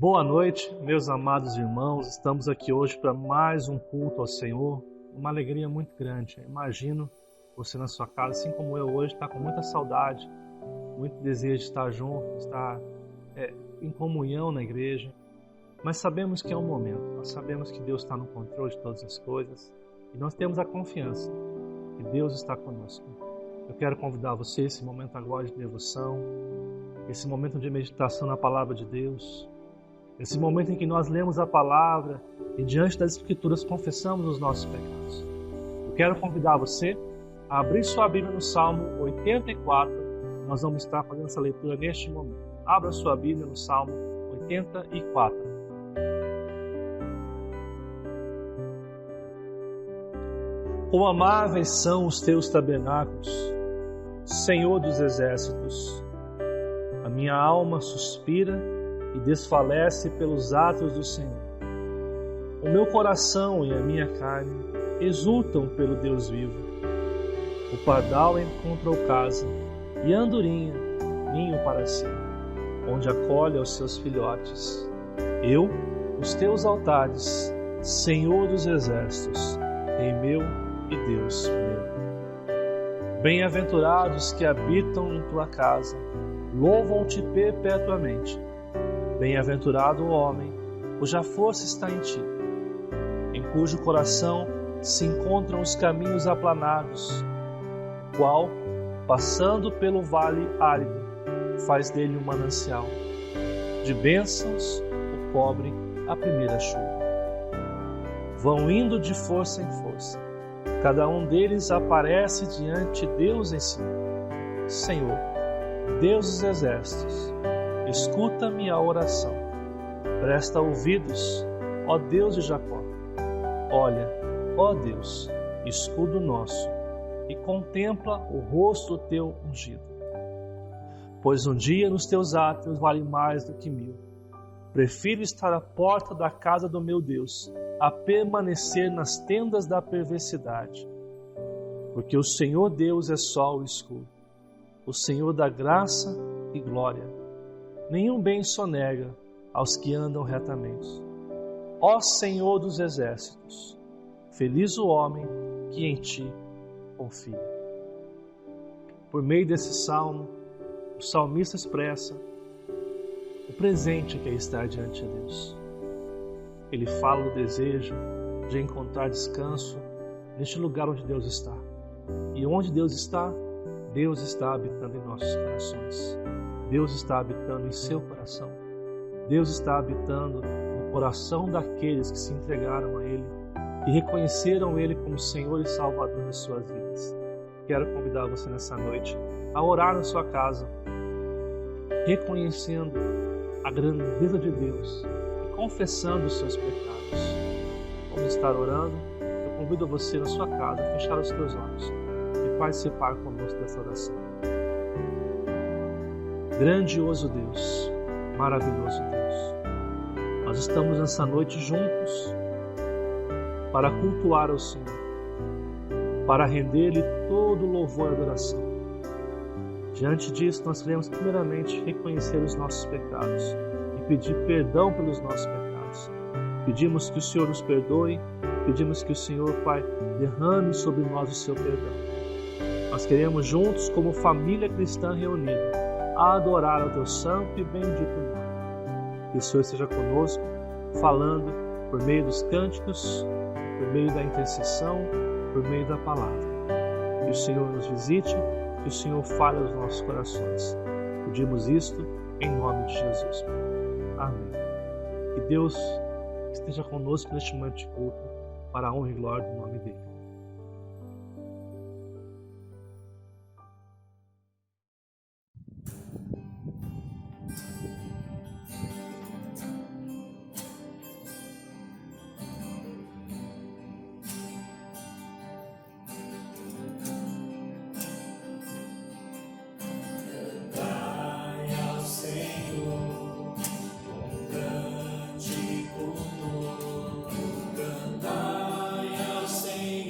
Boa noite, meus amados irmãos. Estamos aqui hoje para mais um culto ao Senhor. Uma alegria muito grande. Imagino você na sua casa, assim como eu hoje, está com muita saudade, muito desejo de estar junto, estar em comunhão na igreja. Mas sabemos que é um momento. Nós sabemos que Deus está no controle de todas as coisas. E nós temos a confiança que Deus está conosco. Eu quero convidar você esse momento agora de devoção, esse momento de meditação na palavra de Deus, esse momento em que nós lemos a palavra e diante das Escrituras confessamos os nossos pecados. Eu quero convidar você a abrir sua Bíblia no Salmo 84. Nós vamos estar fazendo essa leitura neste momento. Abra sua Bíblia no Salmo 84. Quão amáveis são os teus tabernáculos, Senhor dos exércitos. A minha alma suspira e desfalece pelos atos do Senhor. O meu coração e a minha carne exultam pelo Deus vivo. O pardal encontrou casa e a andorinha ninho para si, onde acolhe aos seus filhotes. Eu, os teus altares, Senhor dos exércitos, Rei meu e Deus meu. Bem-aventurados que habitam em tua casa, louvam-te perpetuamente. Bem-aventurado o homem, cuja força está em ti, em cujo coração se encontram os caminhos aplanados, o qual, passando pelo vale árido, faz dele um manancial. De bênçãos o cobre a primeira chuva. Vão indo de força em força, cada um deles aparece diante de Deus em si. Senhor, Deus dos exércitos, escuta minha oração. Presta ouvidos, ó Deus de Jacó. Olha, ó Deus, escudo nosso, e contempla o rosto do teu ungido. Pois um dia nos teus átrios vale mais do que 1000. Prefiro estar à porta da casa do meu Deus, a permanecer nas tendas da perversidade. Porque o Senhor Deus é sol e escudo, o Senhor dá graça e glória. Nenhum bem sonega aos que andam retamente. Ó Senhor dos exércitos, feliz o homem que em ti confia. Por meio desse salmo, o salmista expressa o presente que é estar diante de Deus. Ele fala do desejo de encontrar descanso neste lugar onde Deus está. E onde Deus está habitando em nossos corações. Deus está habitando em seu coração. Deus está habitando no coração daqueles que se entregaram a Ele, que reconheceram Ele como Senhor e Salvador das suas vidas. Quero convidar você nessa noite a orar na sua casa, reconhecendo a grandeza de Deus e confessando os seus pecados. Vamos estar orando. Eu convido você na sua casa a fechar os seus olhos e participar conosco dessa oração. Grandioso Deus, maravilhoso Deus, nós estamos nessa noite juntos para cultuar ao Senhor, para render-lhe todo louvor e adoração. Diante disso, nós queremos primeiramente reconhecer os nossos pecados e pedir perdão pelos nossos pecados. Pedimos que o Senhor nos perdoe, pedimos que o Senhor, Pai, derrame sobre nós o seu perdão. Nós queremos juntos, como família cristã reunida, a adorar ao teu santo e bendito nome. Que o Senhor esteja conosco, falando por meio dos cânticos, por meio da intercessão, por meio da palavra. Que o Senhor nos visite, que o Senhor fale aos nossos corações. Pedimos isto em nome de Jesus. Amém. Que Deus esteja conosco neste momento de culto, para a honra e glória do nome dele. Cântico novo, cantai ao Senhor.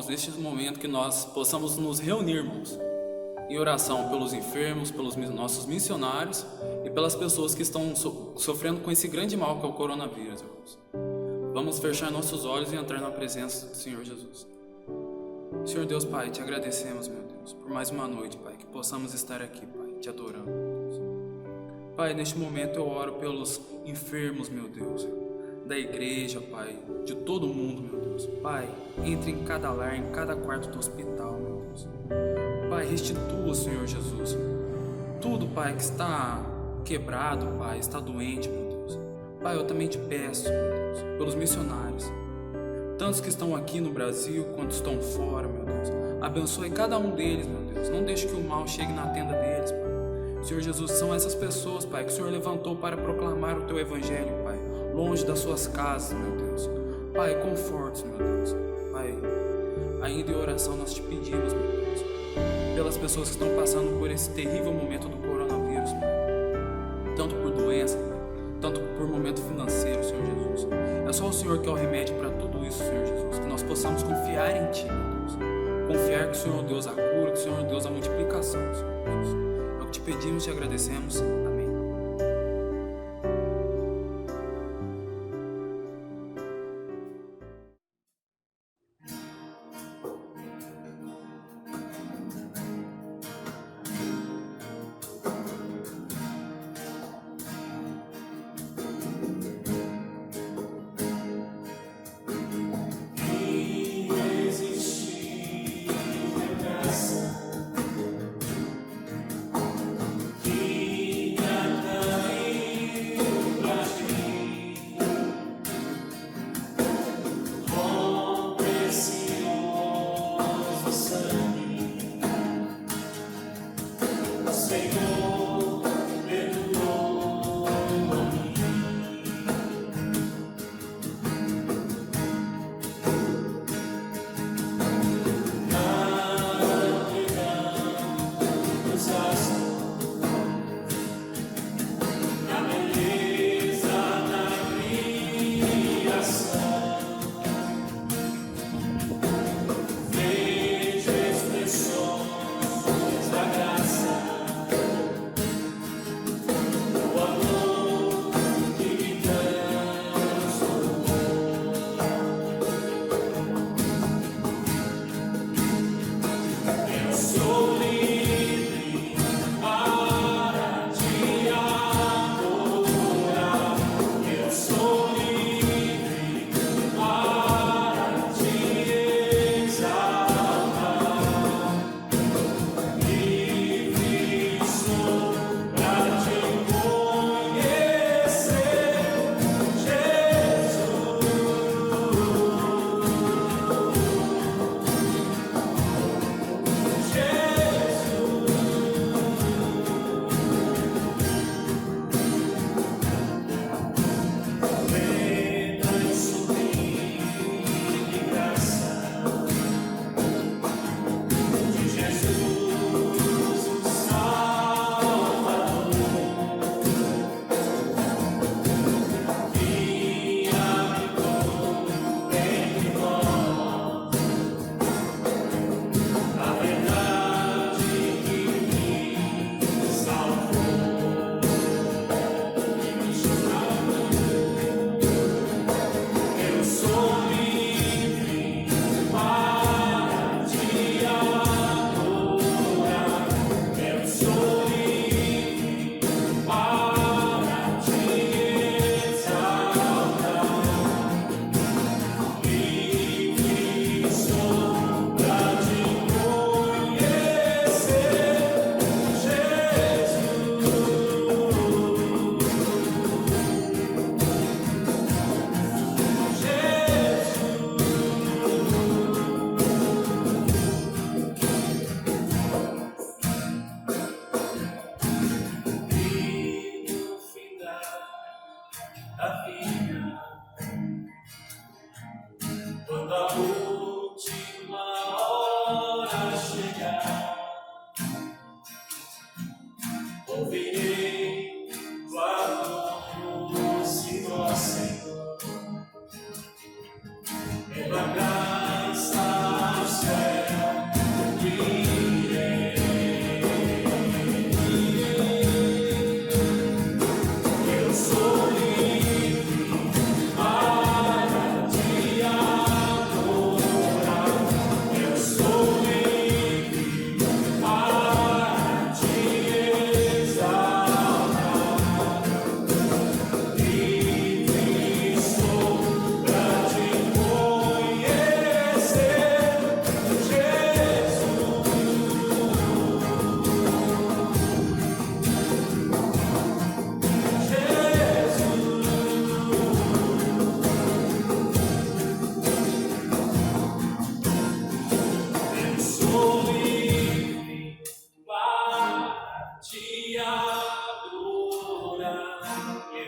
irmãos, neste momento que nós possamos nos reunir, irmãos, em oração pelos enfermos, pelos nossos missionários e pelas pessoas que estão sofrendo com esse grande mal que é o coronavírus, irmãos. Vamos fechar nossos olhos e entrar na presença do Senhor Jesus. Senhor Deus, Pai, te agradecemos, meu Deus, por mais uma noite, Pai, que possamos estar aqui, Pai, te adorando, meu Deus. Pai, neste momento eu oro pelos enfermos, meu Deus, da igreja, Pai, de todo mundo, meu Deus. Pai, entre em cada lar, em cada quarto do hospital, meu Deus. Pai, restitua, Senhor Jesus, tudo, Pai, que está quebrado, Pai, está doente, meu Deus. Pai, eu também te peço, meu Deus, pelos missionários, tantos que estão aqui no Brasil quanto estão fora, meu Deus. Abençoe cada um deles, meu Deus. Não deixe que o mal chegue na tenda deles, Pai. Senhor Jesus, são essas pessoas, Pai, que o Senhor levantou para proclamar o Teu Evangelho, Pai, longe das suas casas, meu Deus. Pai, conforte, meu Deus. Pai, ainda em oração nós te pedimos, meu Deus, pelas pessoas que estão passando por esse terrível momento do coronavírus, Pai. Tanto por doença, Pai, tanto por momento financeiro, Senhor Jesus. É só o Senhor que é o remédio para tudo isso, Senhor Jesus. Que nós possamos confiar em Ti, meu Deus. Confiar que o Senhor Deus a cura, que o Senhor Deus a multiplicação, Senhor Jesus. É o que te pedimos e agradecemos. Amém. Que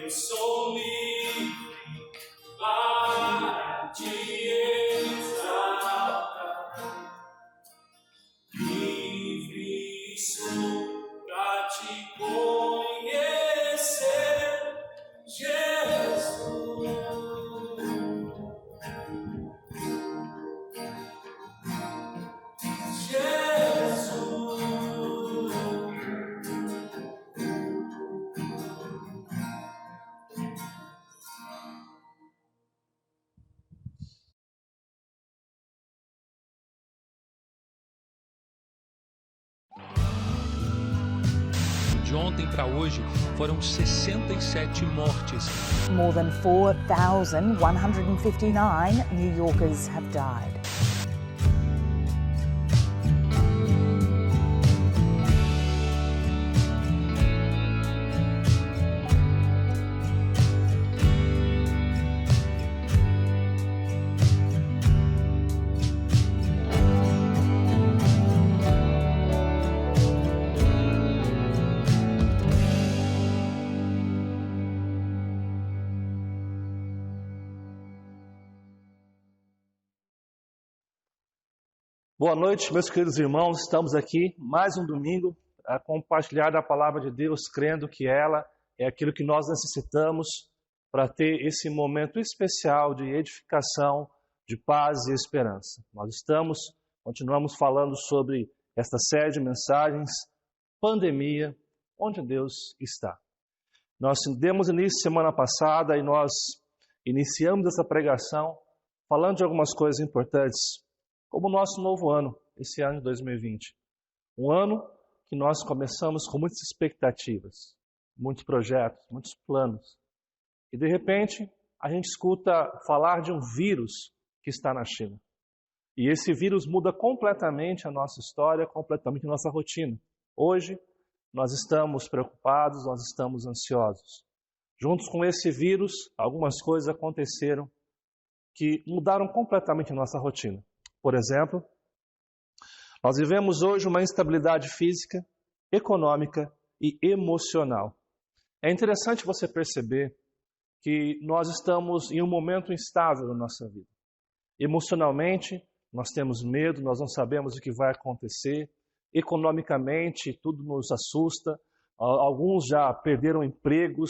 eu sou livre para te exaltar. Livre sou para te conhecer, Jesus. De ontem para hoje foram 67 mortes. More than 4,159 New Yorkers have died. Boa noite, meus queridos irmãos. Estamos aqui mais um domingo a compartilhar a palavra de Deus, crendo que ela é aquilo que nós necessitamos para ter esse momento especial de edificação, de paz e esperança. Nós continuamos falando sobre esta série de mensagens, pandemia, onde Deus está. Nós demos início semana passada e nós iniciamos essa pregação falando de algumas coisas importantes, como o nosso novo ano, esse ano de 2020. Um ano que nós começamos com muitas expectativas, muitos projetos, muitos planos. E de repente, a gente escuta falar de um vírus que está na China. E esse vírus muda completamente a nossa história, completamente a nossa rotina. Hoje, nós estamos preocupados, nós estamos ansiosos. Juntos com esse vírus, algumas coisas aconteceram que mudaram completamente a nossa rotina. Por exemplo, nós vivemos hoje uma instabilidade física, econômica e emocional. É interessante você perceber que nós estamos em um momento instável na nossa vida. Emocionalmente, nós temos medo, nós não sabemos o que vai acontecer. Economicamente, tudo nos assusta. Alguns já perderam empregos.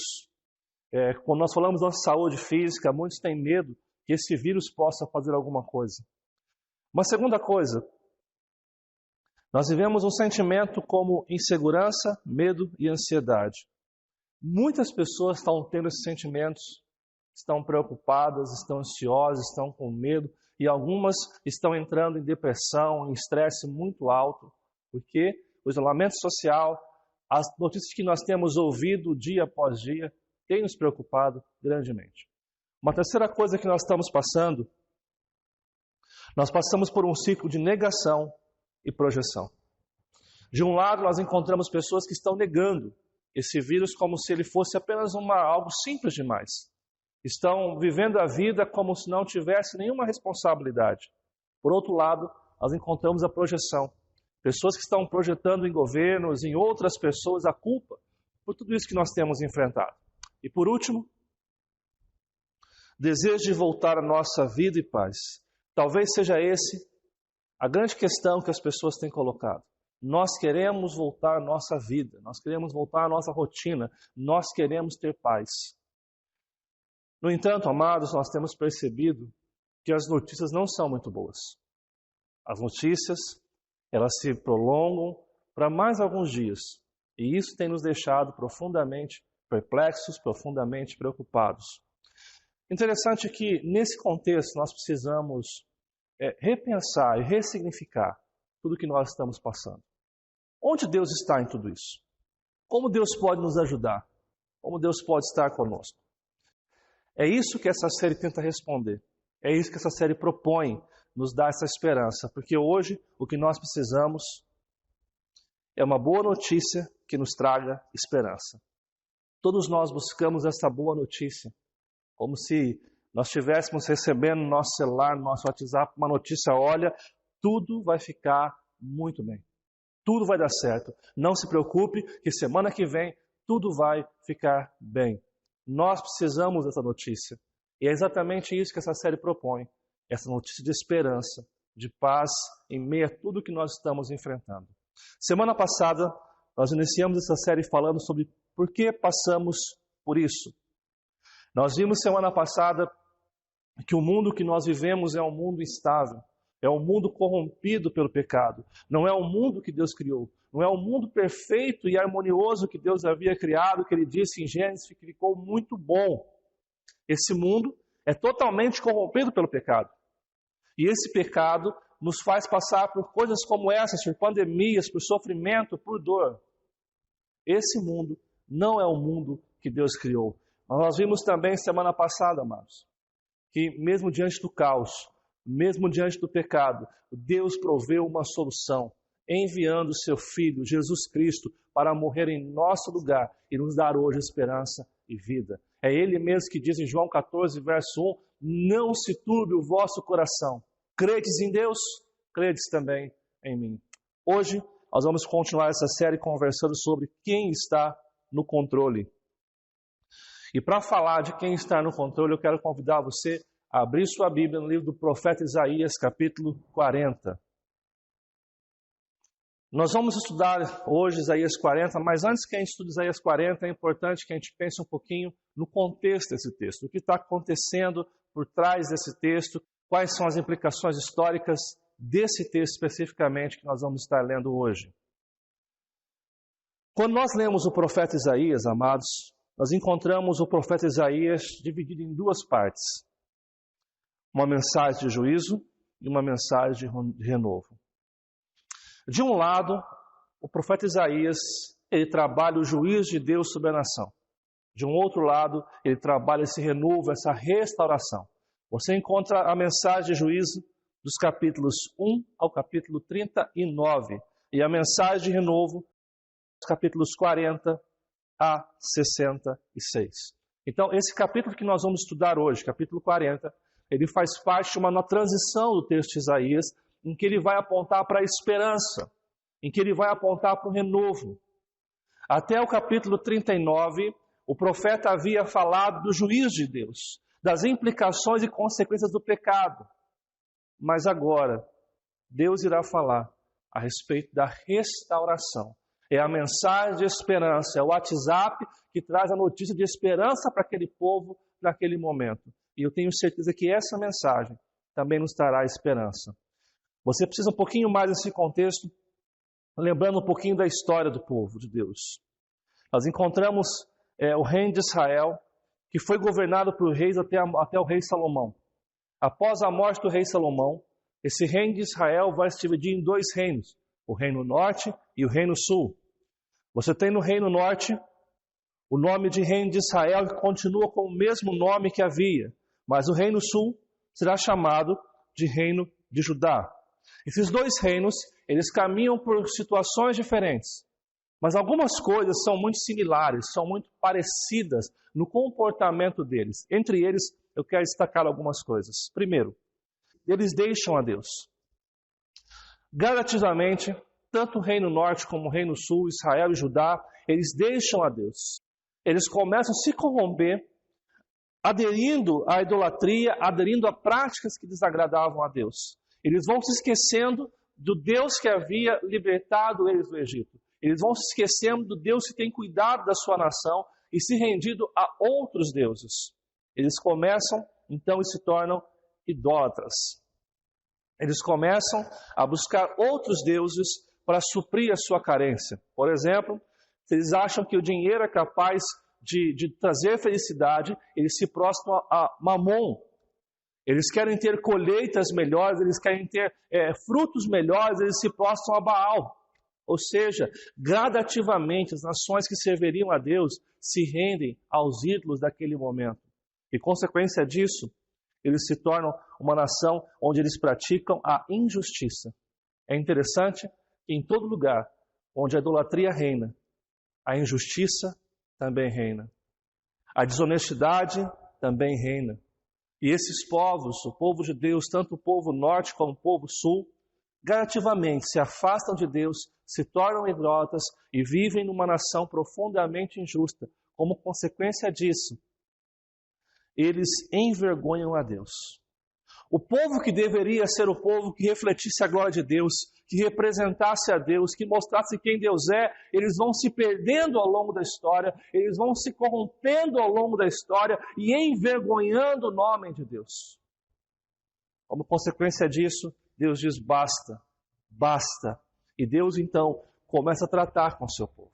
Quando nós falamos da saúde física, muitos têm medo que esse vírus possa fazer alguma coisa. Uma segunda coisa, nós vivemos um sentimento como insegurança, medo e ansiedade. Muitas pessoas estão tendo esses sentimentos, estão preocupadas, estão ansiosas, estão com medo, e algumas estão entrando em depressão, em estresse muito alto, porque o isolamento social, as notícias que nós temos ouvido dia após dia, têm nos preocupado grandemente. Uma terceira coisa que nós estamos passando, nós passamos por um ciclo de negação e projeção. De um lado, nós encontramos pessoas que estão negando esse vírus como se ele fosse apenas algo simples demais. Estão vivendo a vida como se não tivesse nenhuma responsabilidade. Por outro lado, nós encontramos a projeção. Pessoas que estão projetando em governos, em outras pessoas, a culpa por tudo isso que nós temos enfrentado. E por último, desejo de voltar à nossa vida e paz. Talvez seja esse a grande questão que as pessoas têm colocado. Nós queremos voltar à nossa vida, nós queremos voltar à nossa rotina, nós queremos ter paz. No entanto, amados, nós temos percebido que as notícias não são muito boas. As notícias, elas se prolongam para mais alguns dias. E isso tem nos deixado profundamente perplexos, profundamente preocupados. Interessante que, nesse contexto, nós precisamos repensar e ressignificar tudo o que nós estamos passando. Onde Deus está em tudo isso? Como Deus pode nos ajudar? Como Deus pode estar conosco? É isso que essa série tenta responder. É isso que essa série propõe, nos dar essa esperança. Porque hoje, o que nós precisamos é uma boa notícia que nos traga esperança. Todos nós buscamos essa boa notícia. Como se nós estivéssemos recebendo no nosso celular, no nosso WhatsApp, uma notícia, olha, tudo vai ficar muito bem. Tudo vai dar certo. Não se preocupe que semana que vem tudo vai ficar bem. Nós precisamos dessa notícia. E é exatamente isso que essa série propõe. Essa notícia de esperança, de paz, em meio a tudo que nós estamos enfrentando. Semana passada, nós iniciamos essa série falando sobre por que passamos por isso. Nós vimos semana passada que o mundo que nós vivemos é um mundo instável, é um mundo corrompido pelo pecado. Não é o mundo que Deus criou, não é o mundo perfeito e harmonioso que Deus havia criado, que Ele disse em Gênesis que ficou muito bom. Esse mundo é totalmente corrompido pelo pecado. E esse pecado nos faz passar por coisas como essas, por pandemias, por sofrimento, por dor. Esse mundo não é o mundo que Deus criou. Nós vimos também semana passada, amados, que mesmo diante do caos, mesmo diante do pecado, Deus proveu uma solução, enviando o seu Filho, Jesus Cristo, para morrer em nosso lugar e nos dar hoje esperança e vida. É Ele mesmo que diz em João 14, verso 1, não se turbe o vosso coração. Credes em Deus, credes também em mim. Hoje, nós vamos continuar essa série conversando sobre quem está no controle. E para falar de quem está no controle, eu quero convidar você a abrir sua Bíblia no livro do profeta Isaías, capítulo 40. Nós vamos estudar hoje Isaías 40, mas antes que a gente estude Isaías 40, é importante que a gente pense um pouquinho no contexto desse texto. O que está acontecendo por trás desse texto, quais são as implicações históricas desse texto especificamente que nós vamos estar lendo hoje. Quando nós lemos o profeta Isaías, amados, nós encontramos o profeta Isaías dividido em duas partes. Uma mensagem de juízo e uma mensagem de renovo. De um lado, o profeta Isaías, ele trabalha o juízo de Deus sobre a nação. De um outro lado, ele trabalha esse renovo, essa restauração. Você encontra a mensagem de juízo dos capítulos 1 ao capítulo 39 e a mensagem de renovo dos capítulos 40 a 66. Então, esse capítulo que nós vamos estudar hoje, capítulo 40, ele faz parte de uma transição do texto de Isaías, em que ele vai apontar para a esperança, em que ele vai apontar para o renovo. Até o capítulo 39, o profeta havia falado do juízo de Deus, das implicações e consequências do pecado. Mas agora, Deus irá falar a respeito da restauração. É a mensagem de esperança, é o WhatsApp que traz a notícia de esperança para aquele povo, naquele momento. E eu tenho certeza que essa mensagem também nos trará esperança. Você precisa um pouquinho mais desse contexto, lembrando um pouquinho da história do povo de Deus. Nós encontramos o reino de Israel, que foi governado por reis até o rei Salomão. Após a morte do rei Salomão, esse reino de Israel vai se dividir em dois reinos, o reino norte e o reino sul. Você tem no reino norte o nome de reino de Israel, que continua com o mesmo nome que havia, mas o reino sul será chamado de reino de Judá. Esses dois reinos, eles caminham por situações diferentes, mas algumas coisas são muito similares, são muito parecidas no comportamento deles. Entre eles, eu quero destacar algumas coisas. Primeiro, eles deixam a Deus. Gradativamente, tanto o reino norte como o reino sul, Israel e Judá, eles deixam a Deus. Eles começam a se corromper, aderindo à idolatria, aderindo a práticas que desagradavam a Deus. Eles vão se esquecendo do Deus que havia libertado eles do Egito. Eles vão se esquecendo do Deus que tem cuidado da sua nação e se rendido a outros deuses. Eles começam, então, e se tornam idólatras. Eles começam a buscar outros deuses para suprir a sua carência. Por exemplo, se eles acham que o dinheiro é capaz de trazer felicidade, eles se prostram a Mamon. Eles querem ter colheitas melhores, eles querem ter frutos melhores, eles se prostram a Baal. Ou seja, gradativamente as nações que serviriam a Deus se rendem aos ídolos daquele momento. E consequência disso, eles se tornam uma nação onde eles praticam a injustiça. É interessante que em todo lugar onde a idolatria reina, a injustiça também reina. A desonestidade também reina. E esses povos, o povo de Deus, tanto o povo norte como o povo sul, gradativamente se afastam de Deus, se tornam idólatras e vivem numa nação profundamente injusta. Como consequência disso, eles envergonham a Deus. O povo que deveria ser o povo que refletisse a glória de Deus, que representasse a Deus, que mostrasse quem Deus é, eles vão se perdendo ao longo da história, eles vão se corrompendo ao longo da história e envergonhando o nome de Deus. Como consequência disso, Deus diz basta, basta. E Deus então começa a tratar com o seu povo.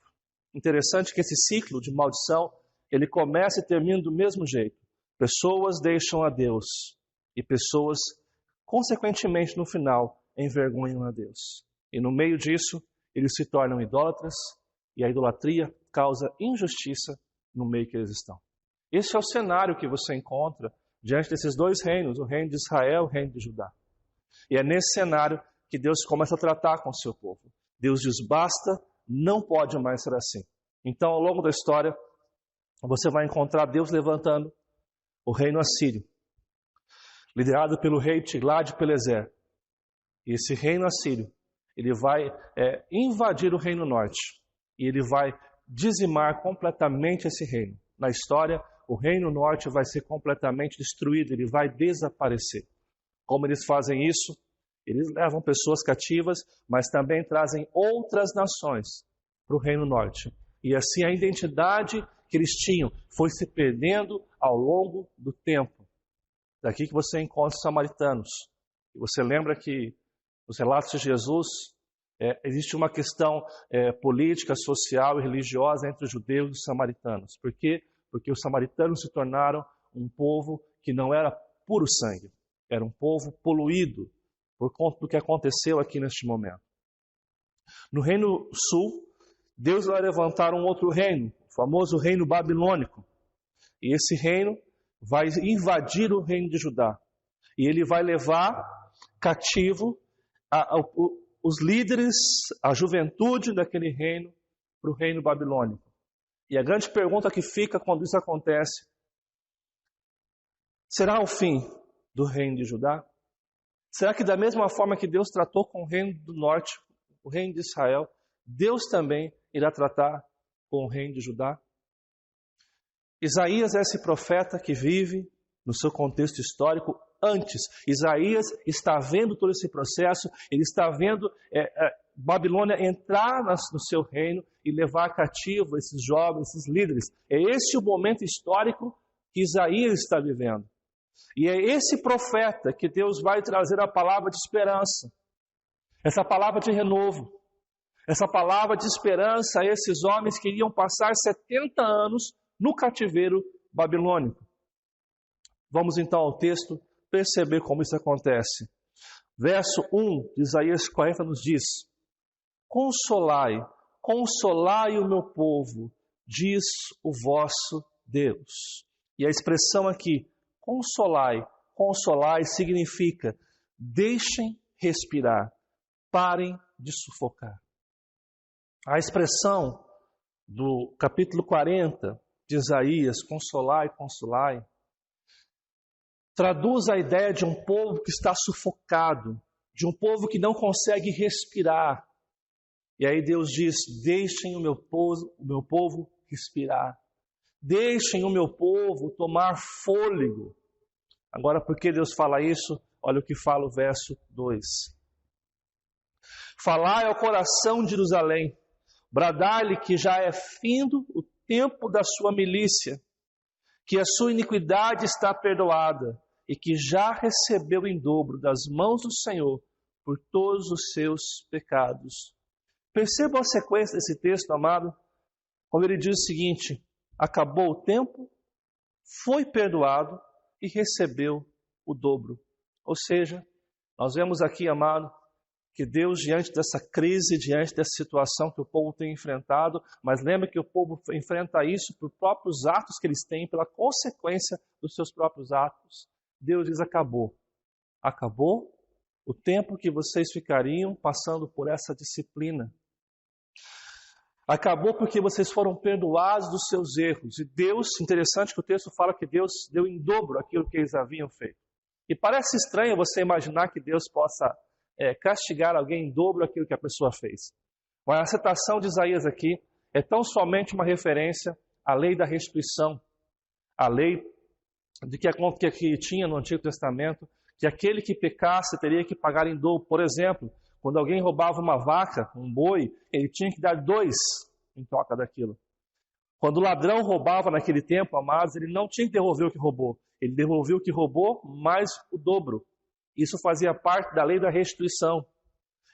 Interessante que esse ciclo de maldição, ele começa e termina do mesmo jeito. Pessoas deixam a Deus e pessoas, consequentemente, no final, envergonham a Deus. E no meio disso, eles se tornam idólatras e a idolatria causa injustiça no meio que eles estão. Esse é o cenário que você encontra diante desses dois reinos, o reino de Israel e o reino de Judá. E é nesse cenário que Deus começa a tratar com o seu povo. Deus diz basta, não pode mais ser assim. Então, ao longo da história, você vai encontrar Deus levantando o reino assírio, liderado pelo rei Tiglat-Pileser. E esse reino assírio, ele vai invadir o reino norte. E ele vai dizimar completamente esse reino. Na história, o reino norte vai ser completamente destruído, ele vai desaparecer. Como eles fazem isso? Eles levam pessoas cativas, mas também trazem outras nações para o reino norte. E assim a identidade que eles tinham foi se perdendo ao longo do tempo. Daqui que você encontra os samaritanos. E você lembra que nos relatos de Jesus existe uma questão política, social e religiosa entre os judeus e os samaritanos. Por quê? Porque os samaritanos se tornaram um povo que não era puro sangue. Era um povo poluído por conta do que aconteceu aqui neste momento. No reino sul, Deus vai levantar um outro reino, o famoso reino babilônico. E esse reino vai invadir o reino de Judá. E ele vai levar cativo os líderes, a juventude daquele reino para o reino babilônico. E a grande pergunta que fica quando isso acontece: será o fim do reino de Judá? Será que da mesma forma que Deus tratou com o reino do norte, o reino de Israel, Deus também irá tratar com o reino de Judá? Isaías é esse profeta que vive no seu contexto histórico antes. Isaías está vendo todo esse processo, ele está vendo Babilônia entrar no seu reino e levar cativo esses jovens, esses líderes. É esse o momento histórico que Isaías está vivendo. E é esse profeta que Deus vai trazer a palavra de esperança, essa palavra de renovo, essa palavra de esperança a esses homens que iriam passar 70 anos no cativeiro babilônico. Vamos então ao texto perceber como isso acontece. Verso 1 de Isaías 40 nos diz: Consolai, consolai o meu povo, diz o vosso Deus. E a expressão aqui, consolai, consolai, significa deixem respirar, parem de sufocar. A expressão do capítulo 40 de Isaías, consolai, consolai, traduz a ideia de um povo que está sufocado, de um povo que não consegue respirar. E aí Deus diz: deixem o meu povo respirar. Deixem o meu povo tomar fôlego. Agora, por que Deus fala isso? Olha o que fala o verso 2. Falai ao coração de Jerusalém, bradai-lhe que já é findo o tempo da sua milícia, que a sua iniquidade está perdoada e que já recebeu em dobro das mãos do Senhor por todos os seus pecados. Perceba a sequência desse texto, amado, quando ele diz o seguinte: acabou o tempo, foi perdoado e recebeu o dobro. Ou seja, nós vemos aqui, amado, que Deus, diante dessa crise, diante dessa situação que o povo tem enfrentado, mas lembra que o povo enfrenta isso por próprios atos que eles têm, pela consequência dos seus próprios atos. Deus diz: acabou. Acabou o tempo que vocês ficariam passando por essa disciplina. Acabou porque vocês foram perdoados dos seus erros. E Deus, interessante que o texto fala que Deus deu em dobro aquilo que eles haviam feito. E parece estranho você imaginar que Deus possa castigar alguém em dobro aquilo que a pessoa fez. Mas a citação de Isaías aqui é tão somente uma referência à lei da restituição, à lei de que tinha no Antigo Testamento, que aquele que pecasse teria que pagar em dobro. Por exemplo, quando alguém roubava uma vaca, um boi, ele tinha que dar 2 em troca daquilo. Quando o ladrão roubava naquele tempo, amados, ele não tinha que devolver o que roubou. Ele devolveu o que roubou mais o dobro. Isso fazia parte da lei da restituição.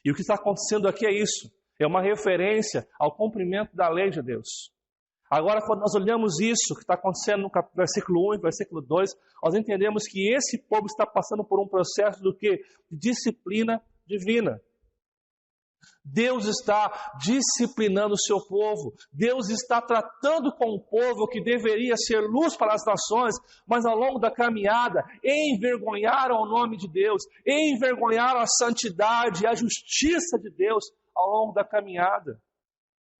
E o que está acontecendo aqui é isso. É uma referência ao cumprimento da lei de Deus. Agora, quando nós olhamos isso que está acontecendo no versículo 1 e versículo 2, nós entendemos que esse povo está passando por um processo do quê? De disciplina divina. Deus está disciplinando o seu povo. Deus está tratando com o povo que deveria ser luz para as nações, mas ao longo da caminhada envergonharam o nome de Deus, envergonharam a santidade e a justiça de Deus ao longo da caminhada.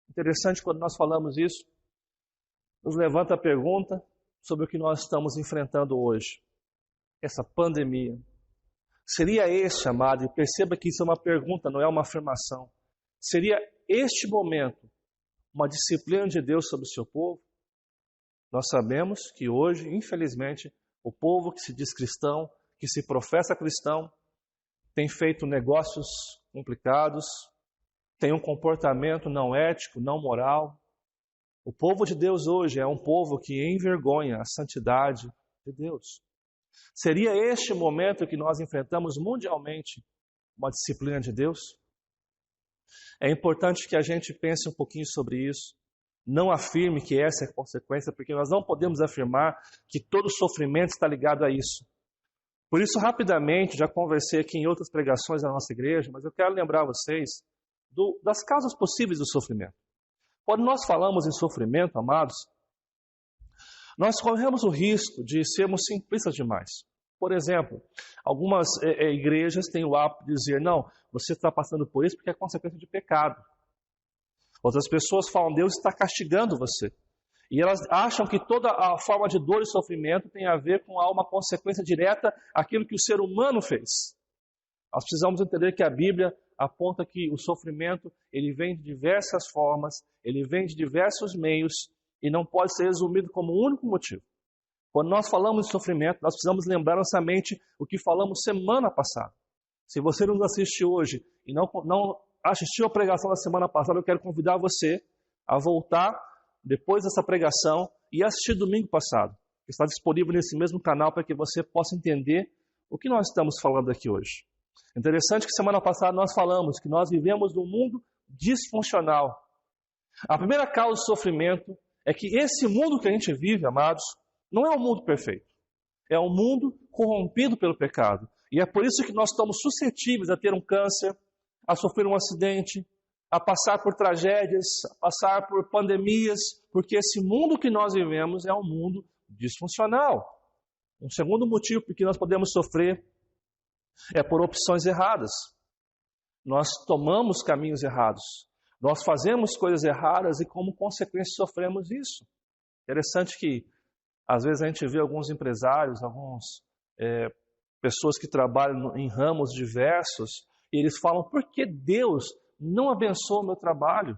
Interessante quando nós falamos isso, nos levanta a pergunta sobre o que nós estamos enfrentando hoje, essa pandemia. Seria este, amado, e perceba que isso é uma pergunta, não é uma afirmação, seria este momento uma disciplina de Deus sobre o seu povo? Nós sabemos que hoje, infelizmente, o povo que se diz cristão, que se professa cristão, tem feito negócios complicados, tem um comportamento não ético, não moral. O povo de Deus hoje é um povo que envergonha a santidade de Deus. Seria este momento que nós enfrentamos mundialmente uma disciplina de Deus? É importante que a gente pense um pouquinho sobre isso. Não afirme que essa é a consequência, porque nós não podemos afirmar que todo sofrimento está ligado a isso. Por isso, rapidamente, já conversei aqui em outras pregações da nossa igreja, mas eu quero lembrar vocês das causas possíveis do sofrimento. Quando nós falamos em sofrimento, amados, nós corremos o risco de sermos simplistas demais. Por exemplo, algumas igrejas têm o hábito de dizer, não, você está passando por isso porque é consequência de pecado. Outras pessoas falam, Deus está castigando você. E elas acham que toda a forma de dor e sofrimento tem a ver com uma consequência direta àquilo que o ser humano fez. Nós precisamos entender que a Bíblia aponta que o sofrimento ele vem de diversas formas, ele vem de diversos meios e não pode ser resumido como um único motivo. Quando nós falamos de sofrimento, nós precisamos lembrar nossa mente o que falamos semana passada. Se você nos assiste hoje e não assistiu a pregação da semana passada, eu quero convidar você a voltar depois dessa pregação e assistir domingo passado. Está disponível nesse mesmo canal para que você possa entender o que nós estamos falando aqui hoje. Interessante que semana passada nós falamos que nós vivemos num mundo disfuncional. A primeira causa do sofrimento é que esse mundo que a gente vive, amados, não é um mundo perfeito. É um mundo corrompido pelo pecado. E é por isso que nós estamos suscetíveis a ter um câncer, a sofrer um acidente, a passar por tragédias, a passar por pandemias, porque esse mundo que nós vivemos é um mundo disfuncional. Um segundo motivo por que nós podemos sofrer é por opções erradas. Nós tomamos caminhos errados. Nós fazemos coisas erradas e, como consequência, sofremos isso. Interessante que, às vezes, a gente vê alguns empresários, pessoas que trabalham em ramos diversos, e eles falam, por que Deus não abençoa o meu trabalho?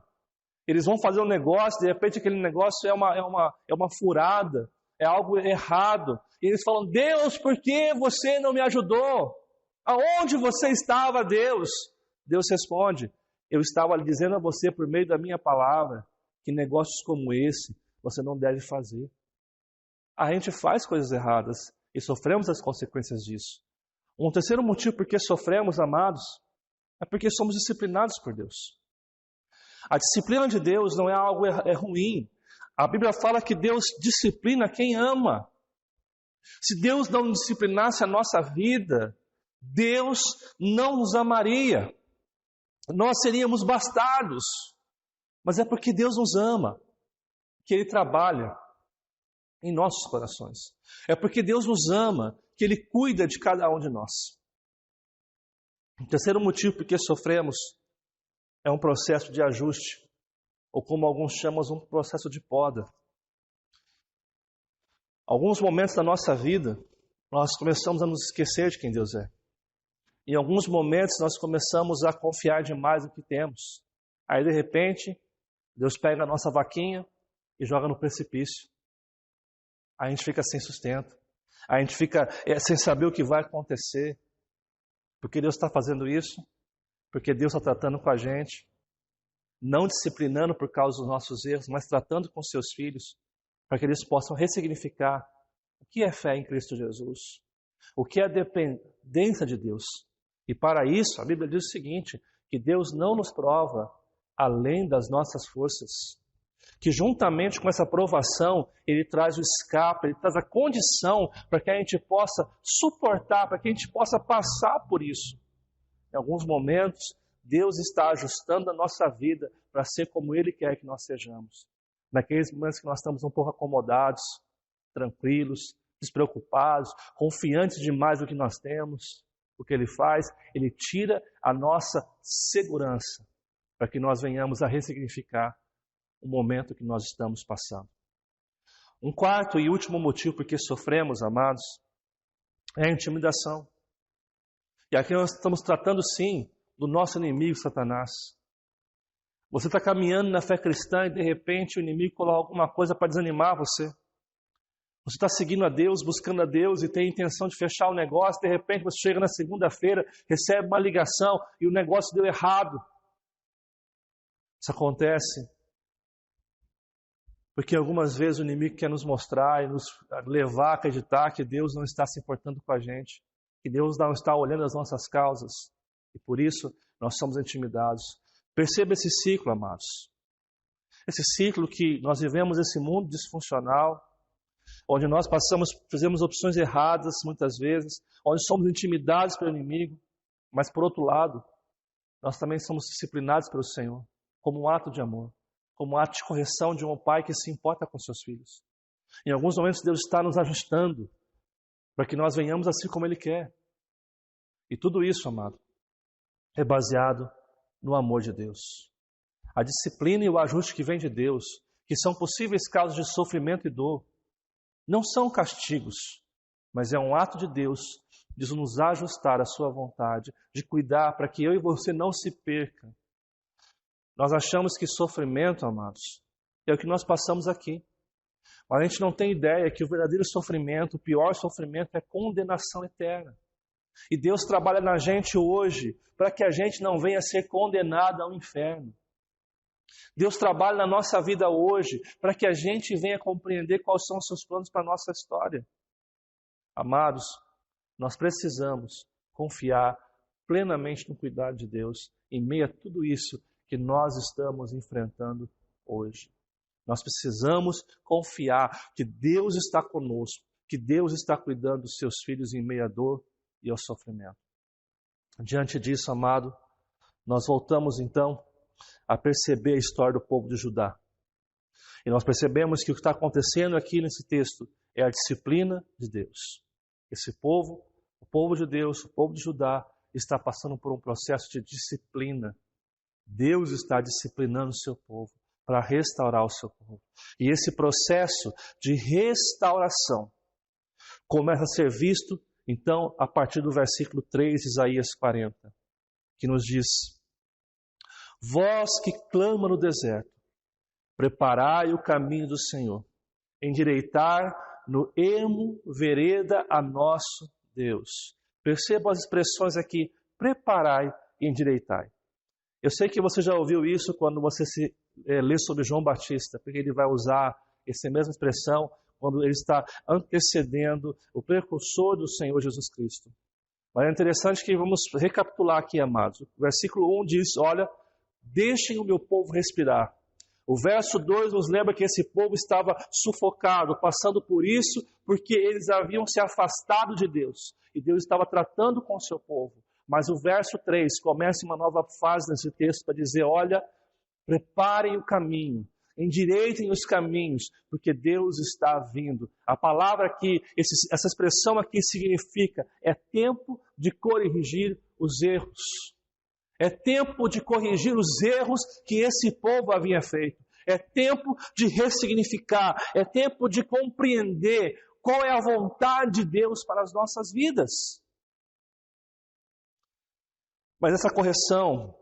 Eles vão fazer um negócio, de repente aquele negócio é uma furada, é algo errado. E eles falam, Deus, por que você não me ajudou? Aonde você estava, Deus? Deus responde, eu estava lhe dizendo a você por meio da minha palavra que negócios como esse você não deve fazer. A gente faz coisas erradas e sofremos as consequências disso. Um terceiro motivo por que sofremos, amados, é porque somos disciplinados por Deus. A disciplina de Deus não é algo ruim. A Bíblia fala que Deus disciplina quem ama. Se Deus não disciplinasse a nossa vida, Deus não nos amaria. Nós seríamos bastardos. Mas é porque Deus nos ama que Ele trabalha em nossos corações. É porque Deus nos ama que Ele cuida de cada um de nós. O terceiro motivo por que sofremos é um processo de ajuste, ou como alguns chamam, um processo de poda. Alguns momentos da nossa vida, nós começamos a nos esquecer de quem Deus é. Em alguns momentos, nós começamos a confiar demais no que temos. Aí, de repente, Deus pega a nossa vaquinha e joga no precipício. Aí a gente fica sem sustento. A gente fica sem saber o que vai acontecer. Porque Deus está fazendo isso, porque Deus está tratando com a gente, não disciplinando por causa dos nossos erros, mas tratando com seus filhos, para que eles possam ressignificar o que é fé em Cristo Jesus, o que é dependência de Deus. E para isso, a Bíblia diz o seguinte, que Deus não nos prova além das nossas forças, que juntamente com essa provação, Ele traz o escape, Ele traz a condição para que a gente possa suportar, para que a gente possa passar por isso. Em alguns momentos, Deus está ajustando a nossa vida para ser como Ele quer que nós sejamos. Naqueles momentos que nós estamos um pouco acomodados, tranquilos, despreocupados, confiantes demais do que nós temos, o que Ele faz? Ele tira a nossa segurança para que nós venhamos a ressignificar o momento que nós estamos passando. Um quarto e último motivo por que sofremos, amados, é a intimidação. E aqui nós estamos tratando, sim, do nosso inimigo, Satanás. Você está caminhando na fé cristã e, de repente, o inimigo coloca alguma coisa para desanimar você. Você está seguindo a Deus, buscando a Deus e tem a intenção de fechar o negócio. De repente, você chega na segunda-feira, recebe uma ligação e o negócio deu errado. Isso acontece porque algumas vezes o inimigo quer nos mostrar e nos levar a acreditar que Deus não está se importando com a gente, que Deus não está olhando as nossas causas. E por isso nós somos intimidados. Perceba esse ciclo, amados. Esse ciclo que nós vivemos esse mundo disfuncional, onde nós fazemos opções erradas muitas vezes, onde somos intimidados pelo inimigo, mas por outro lado, nós também somos disciplinados pelo Senhor, como um ato de amor, como um ato de correção de um pai que se importa com seus filhos. Em alguns momentos Deus está nos ajustando para que nós venhamos assim como Ele quer. E tudo isso, amado, é baseado no amor de Deus. A disciplina e o ajuste que vem de Deus, que são possíveis causas de sofrimento e dor, não são castigos, mas é um ato de Deus de nos ajustar à sua vontade, de cuidar para que eu e você não se percam. Nós achamos que sofrimento, amados, é o que nós passamos aqui. Mas a gente não tem ideia que o verdadeiro sofrimento, o pior sofrimento é condenação eterna. E Deus trabalha na gente hoje para que a gente não venha a ser condenado ao inferno. Deus trabalha na nossa vida hoje para que a gente venha compreender quais são os seus planos para a nossa história. Amados, nós precisamos confiar plenamente no cuidado de Deus em meio a tudo isso que nós estamos enfrentando hoje. Nós precisamos confiar que Deus está conosco, que Deus está cuidando dos seus filhos em meio à dor e ao sofrimento. Diante disso, amado, nós voltamos então a perceber a história do povo de Judá. E nós percebemos que o que está acontecendo aqui nesse texto é a disciplina de Deus. Esse povo, o povo de Deus, o povo de Judá, está passando por um processo de disciplina. Deus está disciplinando o seu povo para restaurar o seu povo. E esse processo de restauração começa a ser visto, então, a partir do versículo 3 de Isaías 40, que nos diz: Vós que clama no deserto, preparai o caminho do Senhor, endireitar no ermo vereda a nosso Deus. Percebam as expressões aqui, preparai e endireitai. Eu sei que você já ouviu isso quando você lê sobre João Batista, porque ele vai usar essa mesma expressão quando ele está antecedendo o precursor do Senhor Jesus Cristo. Mas é interessante que vamos recapitular aqui, amados. O versículo 1 diz, olha, deixem o meu povo respirar. O verso 2 nos lembra que esse povo estava sufocado, passando por isso, porque eles haviam se afastado de Deus. E Deus estava tratando com o seu povo. Mas o verso 3 começa uma nova fase nesse texto para dizer, olha, preparem o caminho, endireitem os caminhos, porque Deus está vindo. A palavra aqui, essa expressão aqui significa, é tempo de corrigir os erros. É tempo de corrigir os erros que esse povo havia feito. É tempo de ressignificar, é tempo de compreender qual é a vontade de Deus para as nossas vidas. Mas essa correção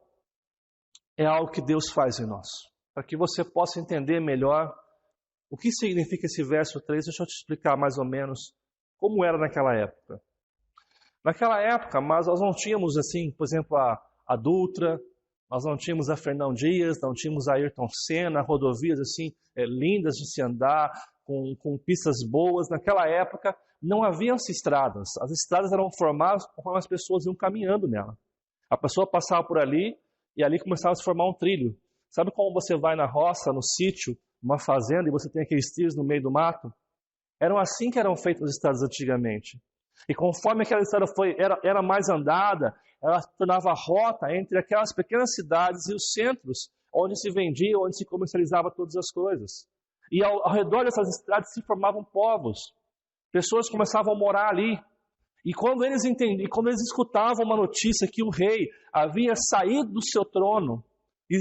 é algo que Deus faz em nós. Para que você possa entender melhor o que significa esse verso 3, deixa eu te explicar mais ou menos Como era naquela época? Naquela época, mas nós não tínhamos, assim, por exemplo, a Dutra, nós não tínhamos a Fernão Dias, não tínhamos a Ayrton Senna, rodovias assim, lindas de se andar, com pistas boas. Naquela época, não haviam estradas. As estradas eram formadas conforme as pessoas iam caminhando nela. A pessoa passava por ali e ali começava a se formar um trilho. Sabe como você vai na roça, no sítio, numa fazenda, e você tem aqueles trilhos no meio do mato? Eram assim que eram feitas as estradas antigamente. E conforme aquela estrada era mais andada, ela se tornava rota entre aquelas pequenas cidades e os centros, onde se vendia, onde se comercializava todas as coisas. E ao redor dessas estradas se formavam povos. Pessoas começavam a morar ali. E quando eles escutavam uma notícia que o rei havia saído do seu trono e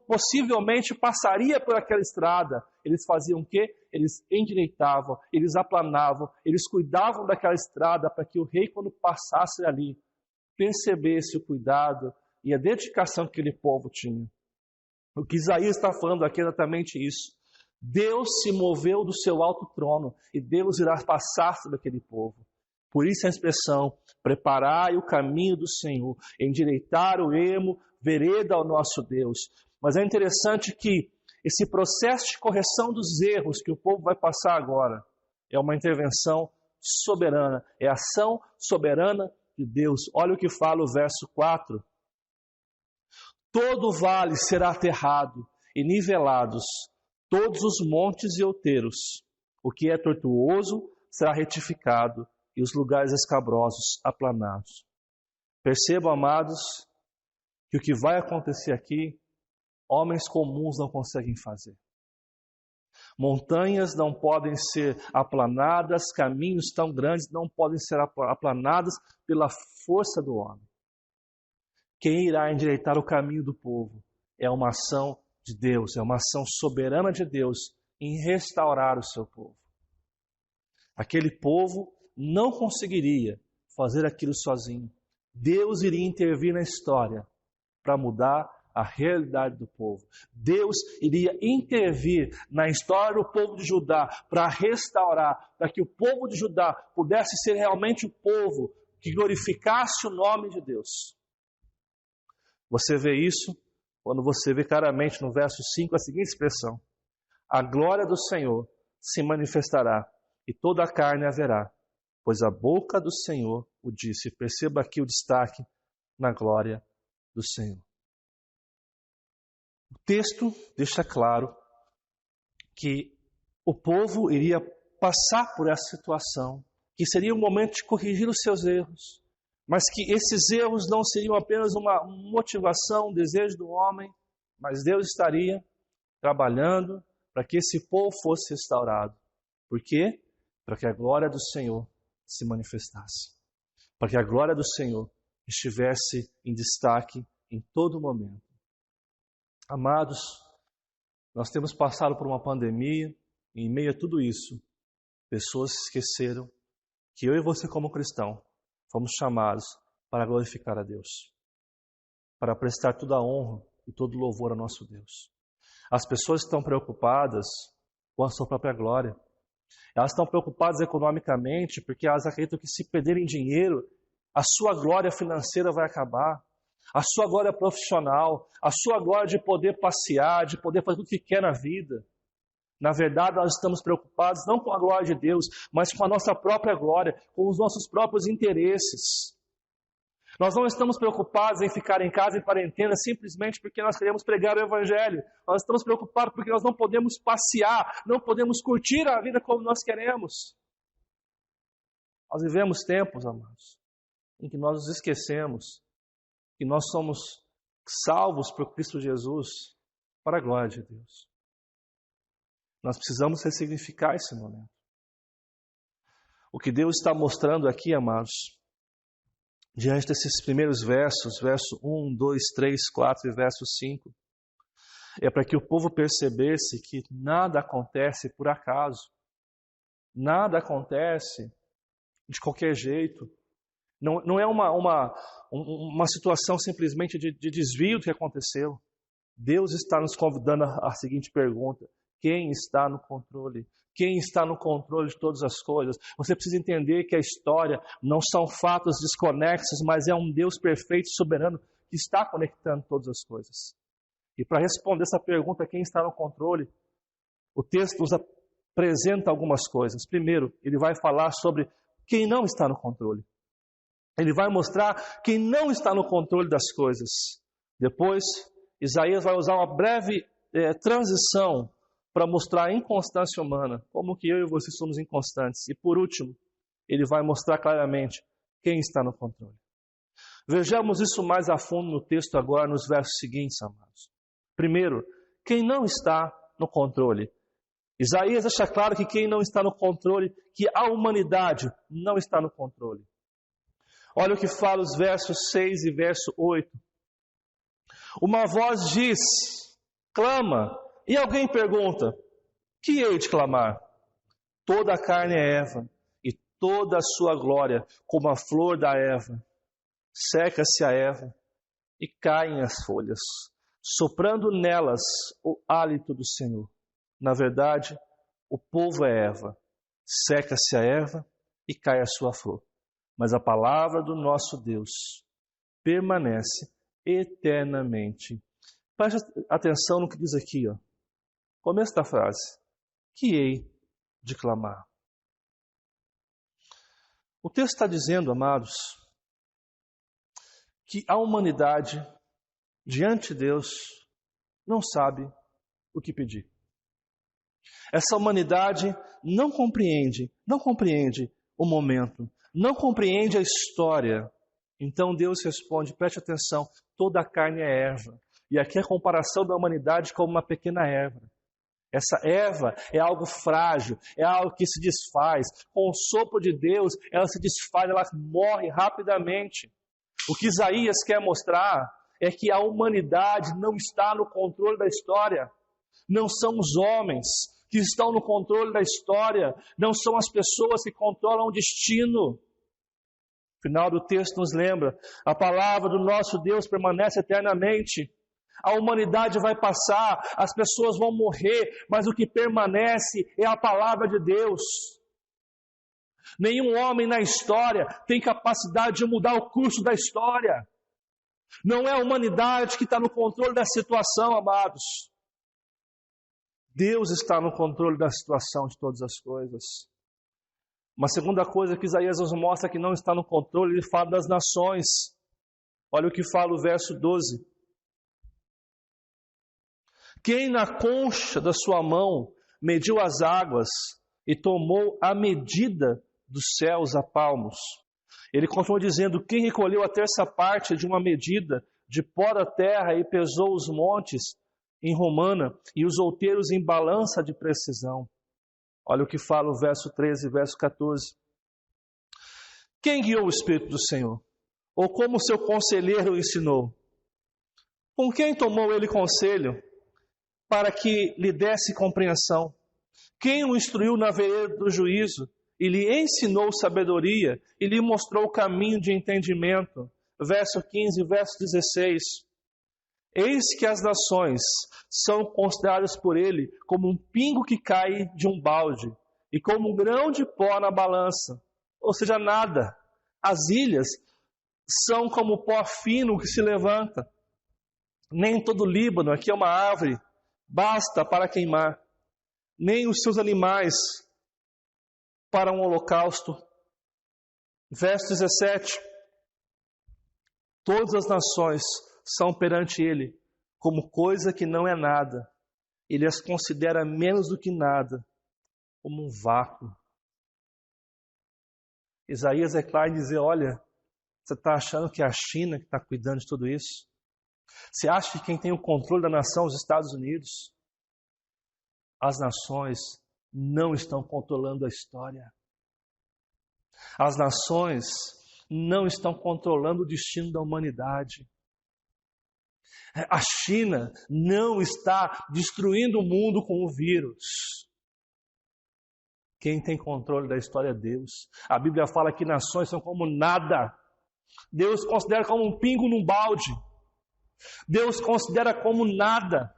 possivelmente passaria por aquela estrada, eles faziam o quê? Eles endireitavam, eles aplanavam, eles cuidavam daquela estrada para que o rei, quando passasse ali, percebesse o cuidado e a dedicação que aquele povo tinha. O que Isaías está falando aqui é exatamente isso. Deus se moveu do seu alto trono e Deus irá passar sobre aquele povo. Por isso a expressão, preparai o caminho do Senhor, endireitar o ermo, vereda ao nosso Deus. Mas é interessante que esse processo de correção dos erros que o povo vai passar agora é uma intervenção soberana, é a ação soberana de Deus. Olha o que fala o verso 4. Todo vale será aterrado e nivelados, todos os montes e outeiros. O que é tortuoso será retificado e os lugares escabrosos aplanados. Percebam, amados, que o que vai acontecer aqui, homens comuns não conseguem fazer. Montanhas não podem ser aplanadas, caminhos tão grandes não podem ser aplanados pela força do homem. Quem irá endireitar o caminho do povo é uma ação de Deus, é uma ação soberana de Deus em restaurar o seu povo. Aquele povo não conseguiria fazer aquilo sozinho. Deus iria intervir na história para mudar a realidade do povo. Deus iria intervir na história do povo de Judá para restaurar, para que o povo de Judá pudesse ser realmente o povo que glorificasse o nome de Deus. Você vê isso quando você vê claramente no verso 5 a seguinte expressão: a glória do Senhor se manifestará e toda a carne a verá, pois a boca do Senhor o disse. Perceba aqui o destaque na glória do Senhor. O texto deixa claro que o povo iria passar por essa situação, que seria o momento de corrigir os seus erros, mas que esses erros não seriam apenas uma motivação, um desejo do homem, mas Deus estaria trabalhando para que esse povo fosse restaurado. Por quê? Para que a glória do Senhor se manifestasse, para que a glória do Senhor estivesse em destaque em todo momento. Amados, nós temos passado por uma pandemia e em meio a tudo isso, pessoas esqueceram que eu e você como cristão fomos chamados para glorificar a Deus, para prestar toda a honra e todo o louvor ao nosso Deus. As pessoas estão preocupadas com a sua própria glória. Elas estão preocupadas economicamente porque elas acreditam que se perderem dinheiro, a sua glória financeira vai acabar. A sua glória profissional, a sua glória de poder passear, de poder fazer tudo o que quer na vida. Na verdade, nós estamos preocupados não com a glória de Deus, mas com a nossa própria glória, com os nossos próprios interesses. Nós não estamos preocupados em ficar em casa em quarentena simplesmente porque nós queremos pregar o Evangelho. Nós estamos preocupados porque nós não podemos passear, não podemos curtir a vida como nós queremos. Nós vivemos tempos, amados, em que nós nos esquecemos que nós somos salvos por Cristo Jesus para a glória de Deus. Nós precisamos ressignificar esse momento. O que Deus está mostrando aqui, amados, diante desses primeiros versos, verso 1, 2, 3, 4 e verso 5, é para que o povo percebesse que nada acontece por acaso. Nada acontece de qualquer jeito. Não é uma situação simplesmente de desvio do que aconteceu. Deus está nos convidando à seguinte pergunta: quem está no controle. Quem está no controle de todas as coisas. Você precisa entender que a história não são fatos desconexos, mas é um Deus perfeito e soberano que está conectando todas as coisas. E para responder essa pergunta, quem está no controle, o texto nos apresenta algumas coisas. Primeiro, ele vai falar sobre quem não está no controle. Ele vai mostrar quem não está no controle das coisas. Depois, Isaías vai usar uma breve transição para mostrar a inconstância humana, como que eu e você somos inconstantes. E por último, ele vai mostrar claramente quem está no controle. Vejamos isso mais a fundo no texto agora, nos versos seguintes, amados. Primeiro, quem não está no controle. Isaías deixa claro que quem não está no controle, que a humanidade não está no controle. Olha o que fala os versos 6 e verso 8. Uma voz diz, clama, e alguém pergunta, que hei de clamar? Toda a carne é erva, e toda a sua glória como a flor da erva. Seca-se a erva, e caem as folhas, soprando nelas o hálito do Senhor. Na verdade, o povo é erva. Seca-se a erva, e cai a sua flor. Mas a palavra do nosso Deus permanece eternamente. Preste atenção no que diz aqui, ó. Começo da frase. Que hei de clamar? O texto está dizendo, amados, que a humanidade, diante de Deus, não sabe o que pedir. Essa humanidade não compreende o momento, não compreende a história. Então Deus responde, preste atenção, toda a carne é erva. E aqui a comparação da humanidade como uma pequena erva. Essa erva é algo frágil, é algo que se desfaz. Com o sopro de Deus, ela se desfaz, ela morre rapidamente. O que Isaías quer mostrar é que a humanidade não está no controle da história. Não são os homens que estão no controle da história, não são as pessoas que controlam o destino. O final do texto nos lembra, a palavra do nosso Deus permanece eternamente. A humanidade vai passar, as pessoas vão morrer, mas o que permanece é a palavra de Deus. Nenhum homem na história tem capacidade de mudar o curso da história. Não é a humanidade que está no controle da situação, amados. Deus está no controle da situação de todas as coisas. Uma segunda coisa que Isaías nos mostra que não está no controle, ele fala das nações. Olha o que fala o verso 12. Quem na concha da sua mão mediu as águas e tomou a medida dos céus a palmos. Ele continua dizendo, quem recolheu a terça parte de uma medida de pó da terra e pesou os montes em romana e os outeiros em balança de precisão. Olha o que fala o verso 13 e verso 14. Quem guiou o Espírito do Senhor? Ou como seu conselheiro o ensinou? Com quem tomou ele conselho para que lhe desse compreensão? Quem o instruiu na vereda do juízo e lhe ensinou sabedoria e lhe mostrou o caminho de entendimento? Verso 15 e verso 16. Eis que as nações são consideradas por ele como um pingo que cai de um balde e como um grão de pó na balança, ou seja, nada. As ilhas são como pó fino que se levanta. Nem todo o Líbano, aqui é uma árvore, basta para queimar, nem os seus animais para um holocausto. Verso 17. Todas as nações são perante ele como coisa que não é nada. Ele as considera menos do que nada, como um vácuo. Isaías é claro em dizer, olha, você está achando que é a China que está cuidando de tudo isso? Você acha que quem tem o controle da nação é os Estados Unidos? As nações não estão controlando a história. As nações não estão controlando o destino da humanidade. A China não está destruindo o mundo com o vírus. Quem tem controle da história é Deus. A Bíblia fala que nações são como nada. Deus considera como um pingo num balde. Deus considera como nada.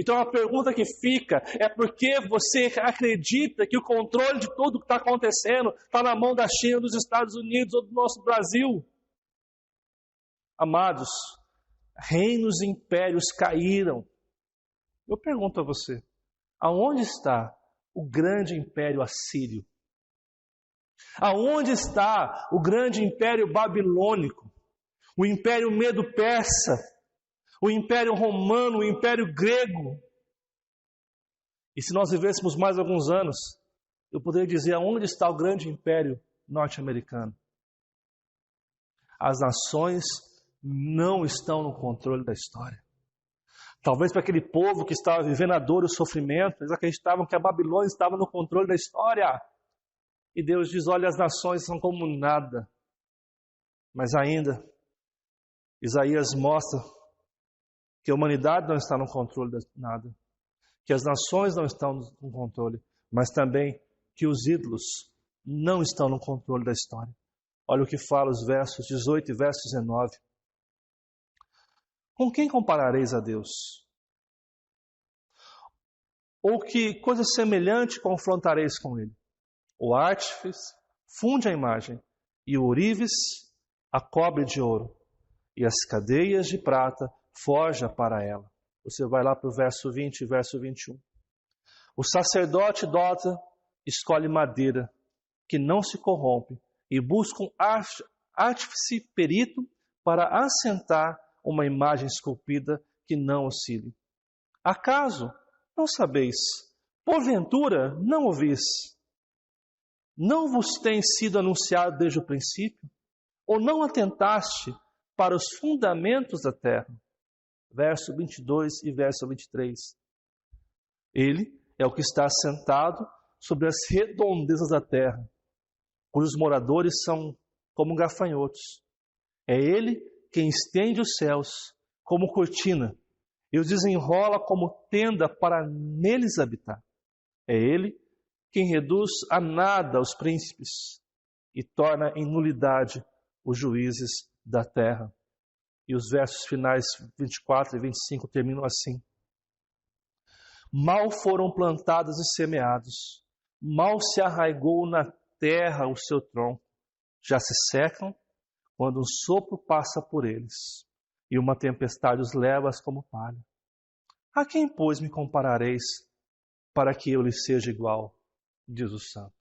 Então a pergunta que fica é por que você acredita que o controle de tudo que está acontecendo está na mão da China, dos Estados Unidos ou do nosso Brasil? Amados, reinos e impérios caíram. Eu pergunto a você, aonde está o grande império assírio? Aonde está o grande império babilônico? O império medo-persa? O império romano? O império grego? E se nós vivêssemos mais alguns anos, eu poderia dizer aonde está o grande império norte-americano? As nações não estão no controle da história. Talvez para aquele povo que estava vivendo a dor e o sofrimento, eles acreditavam que a Babilônia estava no controle da história. E Deus diz, olha, as nações são como nada. Mas ainda, Isaías mostra que a humanidade não está no controle de nada. Que as nações não estão no controle. Mas também que os ídolos não estão no controle da história. Olha o que fala os versos 18 e verso 19. Com quem comparareis a Deus? Ou que coisa semelhante confrontareis com Ele? O artífice funde a imagem, e o ourives a cobre de ouro, e as cadeias de prata forja para ela. Você vai lá para o verso 20 e verso 21. O sacerdote idólatra escolhe madeira, que não se corrompe, e busca um artífice perito para assentar uma imagem esculpida que não oscile. Acaso não sabeis? Porventura não ouvis? Não vos tem sido anunciado desde o princípio? Ou não atentaste para os fundamentos da terra? Verso 22 e verso 23. Ele é o que está assentado sobre as redondezas da terra, cujos moradores são como gafanhotos. É ele quem estende os céus como cortina e os desenrola como tenda para neles habitar. É ele quem reduz a nada os príncipes e torna em nulidade os juízes da terra. E os versos finais 24 e 25 terminam assim. Mal foram plantados e semeados, mal se arraigou na terra o seu tronco, já se secam quando um sopro passa por eles, e uma tempestade os leva como palha. A quem, pois, me comparareis, para que eu lhe seja igual, diz o santo.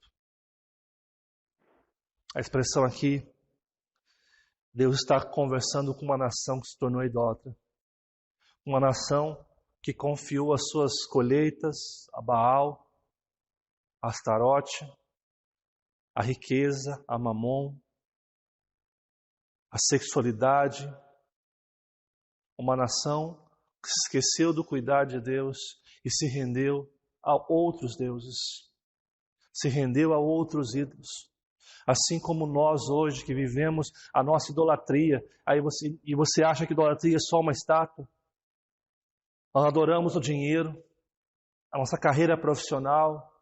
A expressão aqui, Deus está conversando com uma nação que se tornou idólatra, uma nação que confiou as suas colheitas a Baal, a Astarote, a riqueza, a Mamon, a sexualidade, uma nação que se esqueceu do cuidar de Deus e se rendeu a outros deuses, se rendeu a outros ídolos. Assim como nós hoje que vivemos a nossa idolatria, e você acha que idolatria é só uma estátua? Nós adoramos o dinheiro, a nossa carreira profissional,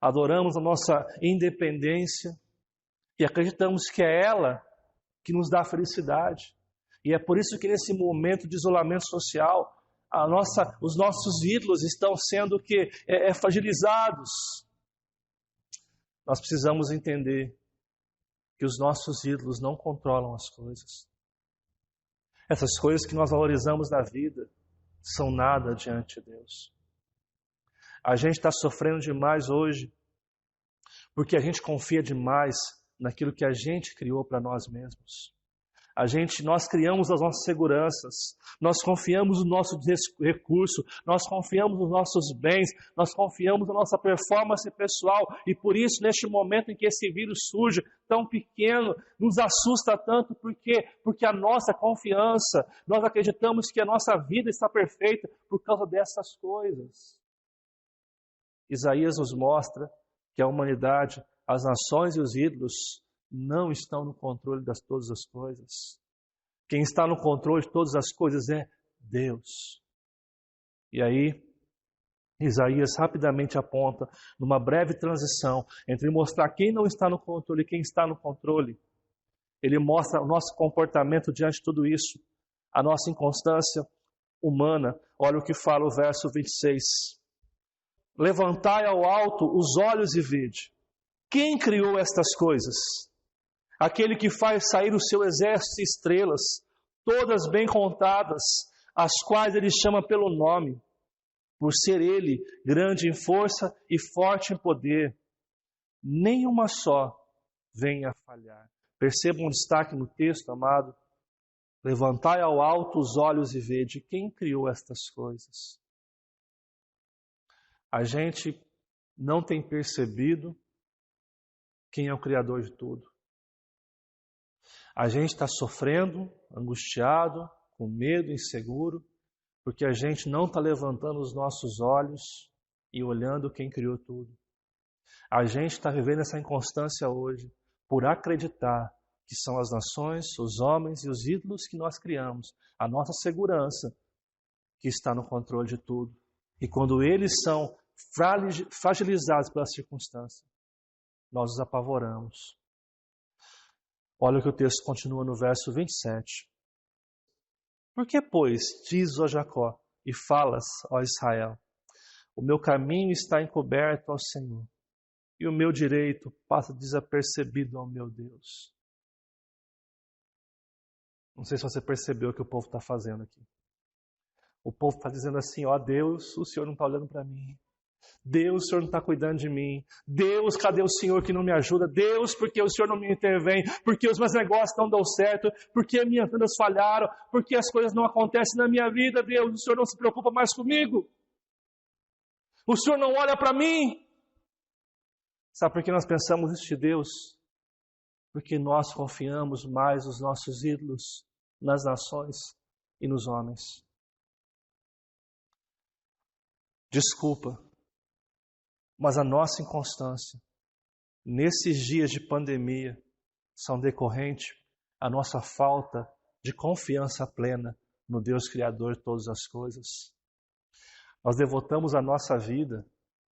adoramos a nossa independência e acreditamos que é ela que nos dá felicidade. E é por isso que nesse momento de isolamento social, os nossos ídolos estão sendo fragilizados. Nós precisamos entender que os nossos ídolos não controlam as coisas. Essas coisas que nós valorizamos na vida são nada diante de Deus. A gente está sofrendo demais hoje porque a gente confia demais naquilo que a gente criou para nós mesmos. Nós criamos as nossas seguranças, nós confiamos no nosso recurso, nós confiamos nos nossos bens, nós confiamos na nossa performance pessoal e por isso, neste momento em que esse vírus surge tão pequeno, nos assusta tanto, porque a nossa confiança, nós acreditamos que a nossa vida está perfeita por causa dessas coisas. Isaías nos mostra que a humanidade, as nações e os ídolos não estão no controle de todas as coisas. Quem está no controle de todas as coisas é Deus. E aí, Isaías rapidamente aponta numa breve transição entre mostrar quem não está no controle e quem está no controle. Ele mostra o nosso comportamento diante de tudo isso, a nossa inconstância, humana. Olha o que fala o verso 26. Levantai ao alto os olhos e vede. Quem criou estas coisas? Aquele que faz sair o seu exército de estrelas, todas bem contadas, as quais ele chama pelo nome, por ser ele grande em força e forte em poder. Nenhuma só venha a falhar. Perceba um destaque no texto, amado. Levantai ao alto os olhos e vede quem criou estas coisas. A gente não tem percebido quem é o Criador de tudo. A gente está sofrendo, angustiado, com medo, inseguro, porque a gente não está levantando os nossos olhos e olhando quem criou tudo. A gente está vivendo essa inconstância hoje por acreditar que são as nações, os homens e os ídolos que nós criamos, a nossa segurança que está no controle de tudo. E quando eles são fragilizados pela circunstância, nós os apavoramos. Olha o que o texto continua no verso 27. Por que, pois, diz, ó Jacó, e falas, ó Israel, o meu caminho está encoberto ao Senhor, e o meu direito passa desapercebido ao meu Deus? Não sei se você percebeu o que o povo está fazendo aqui. O povo está dizendo assim, ó Deus, o Senhor não está olhando para mim. Deus, o Senhor não está cuidando de mim. Deus, cadê o Senhor que não me ajuda? Deus, porque o Senhor não me intervém? Porque os meus negócios não dão certo? Porque minhas vidas falharam? Porque as coisas não acontecem na minha vida? Deus, o Senhor não se preocupa mais comigo? O Senhor não olha para mim? Sabe por que nós pensamos isso de Deus? Porque nós confiamos mais nos nossos ídolos, nas nações e nos homens. Desculpa, mas a nossa inconstância, nesses dias de pandemia, são decorrentes à nossa falta de confiança plena no Deus Criador de todas as coisas. Nós devotamos a nossa vida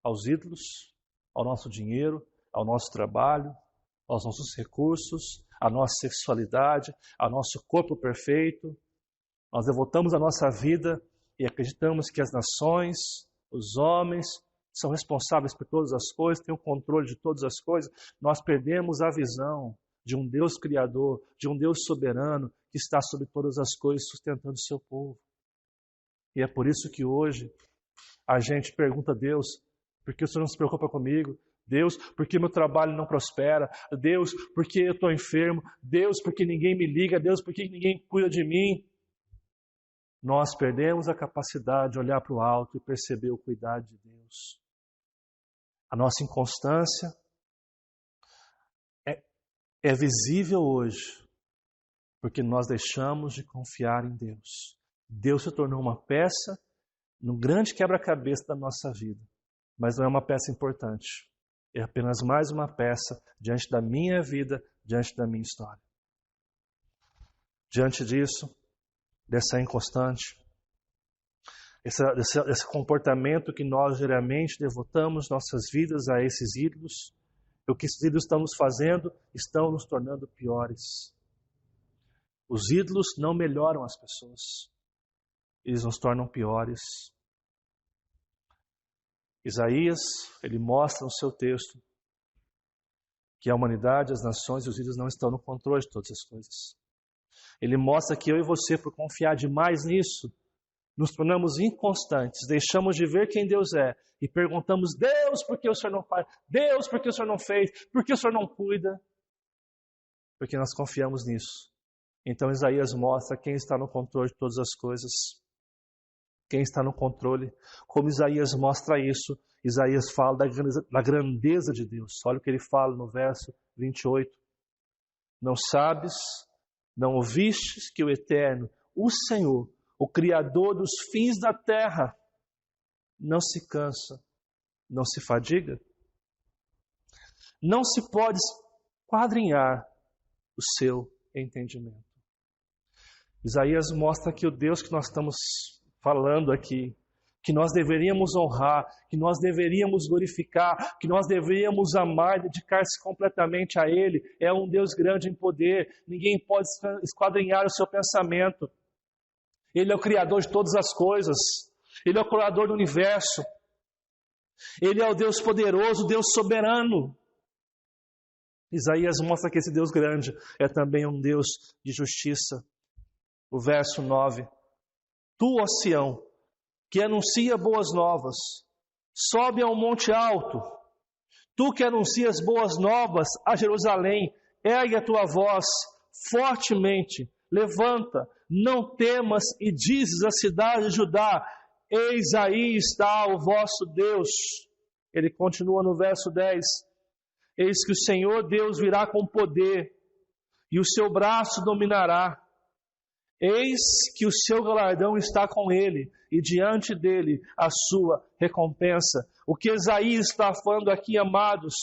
aos ídolos, ao nosso dinheiro, ao nosso trabalho, aos nossos recursos, à nossa sexualidade, ao nosso corpo perfeito. Nós devotamos a nossa vida e acreditamos que as nações, os homens, são responsáveis por todas as coisas, têm o controle de todas as coisas. Nós perdemos a visão de um Deus Criador, de um Deus soberano, que está sobre todas as coisas, sustentando o seu povo. E é por isso que hoje a gente pergunta a Deus, por que o Senhor não se preocupa comigo? Deus, por que meu trabalho não prospera? Deus, por que eu estou enfermo? Deus, por que ninguém me liga? Deus, por que ninguém cuida de mim? Nós perdemos a capacidade de olhar para o alto e perceber o cuidado de Deus. A nossa inconstância é visível hoje, porque nós deixamos de confiar em Deus. Deus se tornou uma peça no grande quebra-cabeça da nossa vida, mas não é uma peça importante. É apenas mais uma peça diante da minha vida, diante da minha história. Diante disso, dessa inconstante, esse comportamento que nós geralmente devotamos nossas vidas a esses ídolos, o que esses ídolos estão nos fazendo, estão nos tornando piores. Os ídolos não melhoram as pessoas, eles nos tornam piores. Isaías, ele mostra no seu texto que a humanidade, as nações e os ídolos não estão no controle de todas as coisas. Ele mostra que eu e você, por confiar demais nisso, nos tornamos inconstantes, deixamos de ver quem Deus é e perguntamos, Deus, por que o Senhor não faz? Deus, por que o Senhor não fez? Por que o Senhor não cuida? Porque nós confiamos nisso. Então Isaías mostra quem está no controle de todas as coisas. Quem está no controle. Como Isaías mostra isso, Isaías fala da grandeza de Deus. Olha o que ele fala no verso 28. Não sabes, não ouvistes que o Eterno, o Senhor, o Criador dos fins da terra, não se cansa, não se fadiga? Não se pode esquadrinhar o seu entendimento. Isaías mostra que o Deus que nós estamos falando aqui, que nós deveríamos honrar, que nós deveríamos glorificar, que nós deveríamos amar, dedicar-se completamente a Ele, é um Deus grande em poder, ninguém pode esquadrinhar o seu pensamento. Ele é o Criador de todas as coisas. Ele é o Criador do universo. Ele é o Deus poderoso, o Deus soberano. Isaías mostra que esse Deus grande é também um Deus de justiça. O verso 9. Tu, ó Sião, que anuncia boas novas, sobe ao monte alto. Tu que anuncias boas novas a Jerusalém, ergue a tua voz fortemente, levanta, não temas e dizes à cidade de Judá, eis aí está o vosso Deus. Ele continua no verso 10, eis que o Senhor Deus virá com poder e o seu braço dominará. Eis que o seu galardão está com ele e diante dele a sua recompensa. O que Isaías está falando aqui, amados?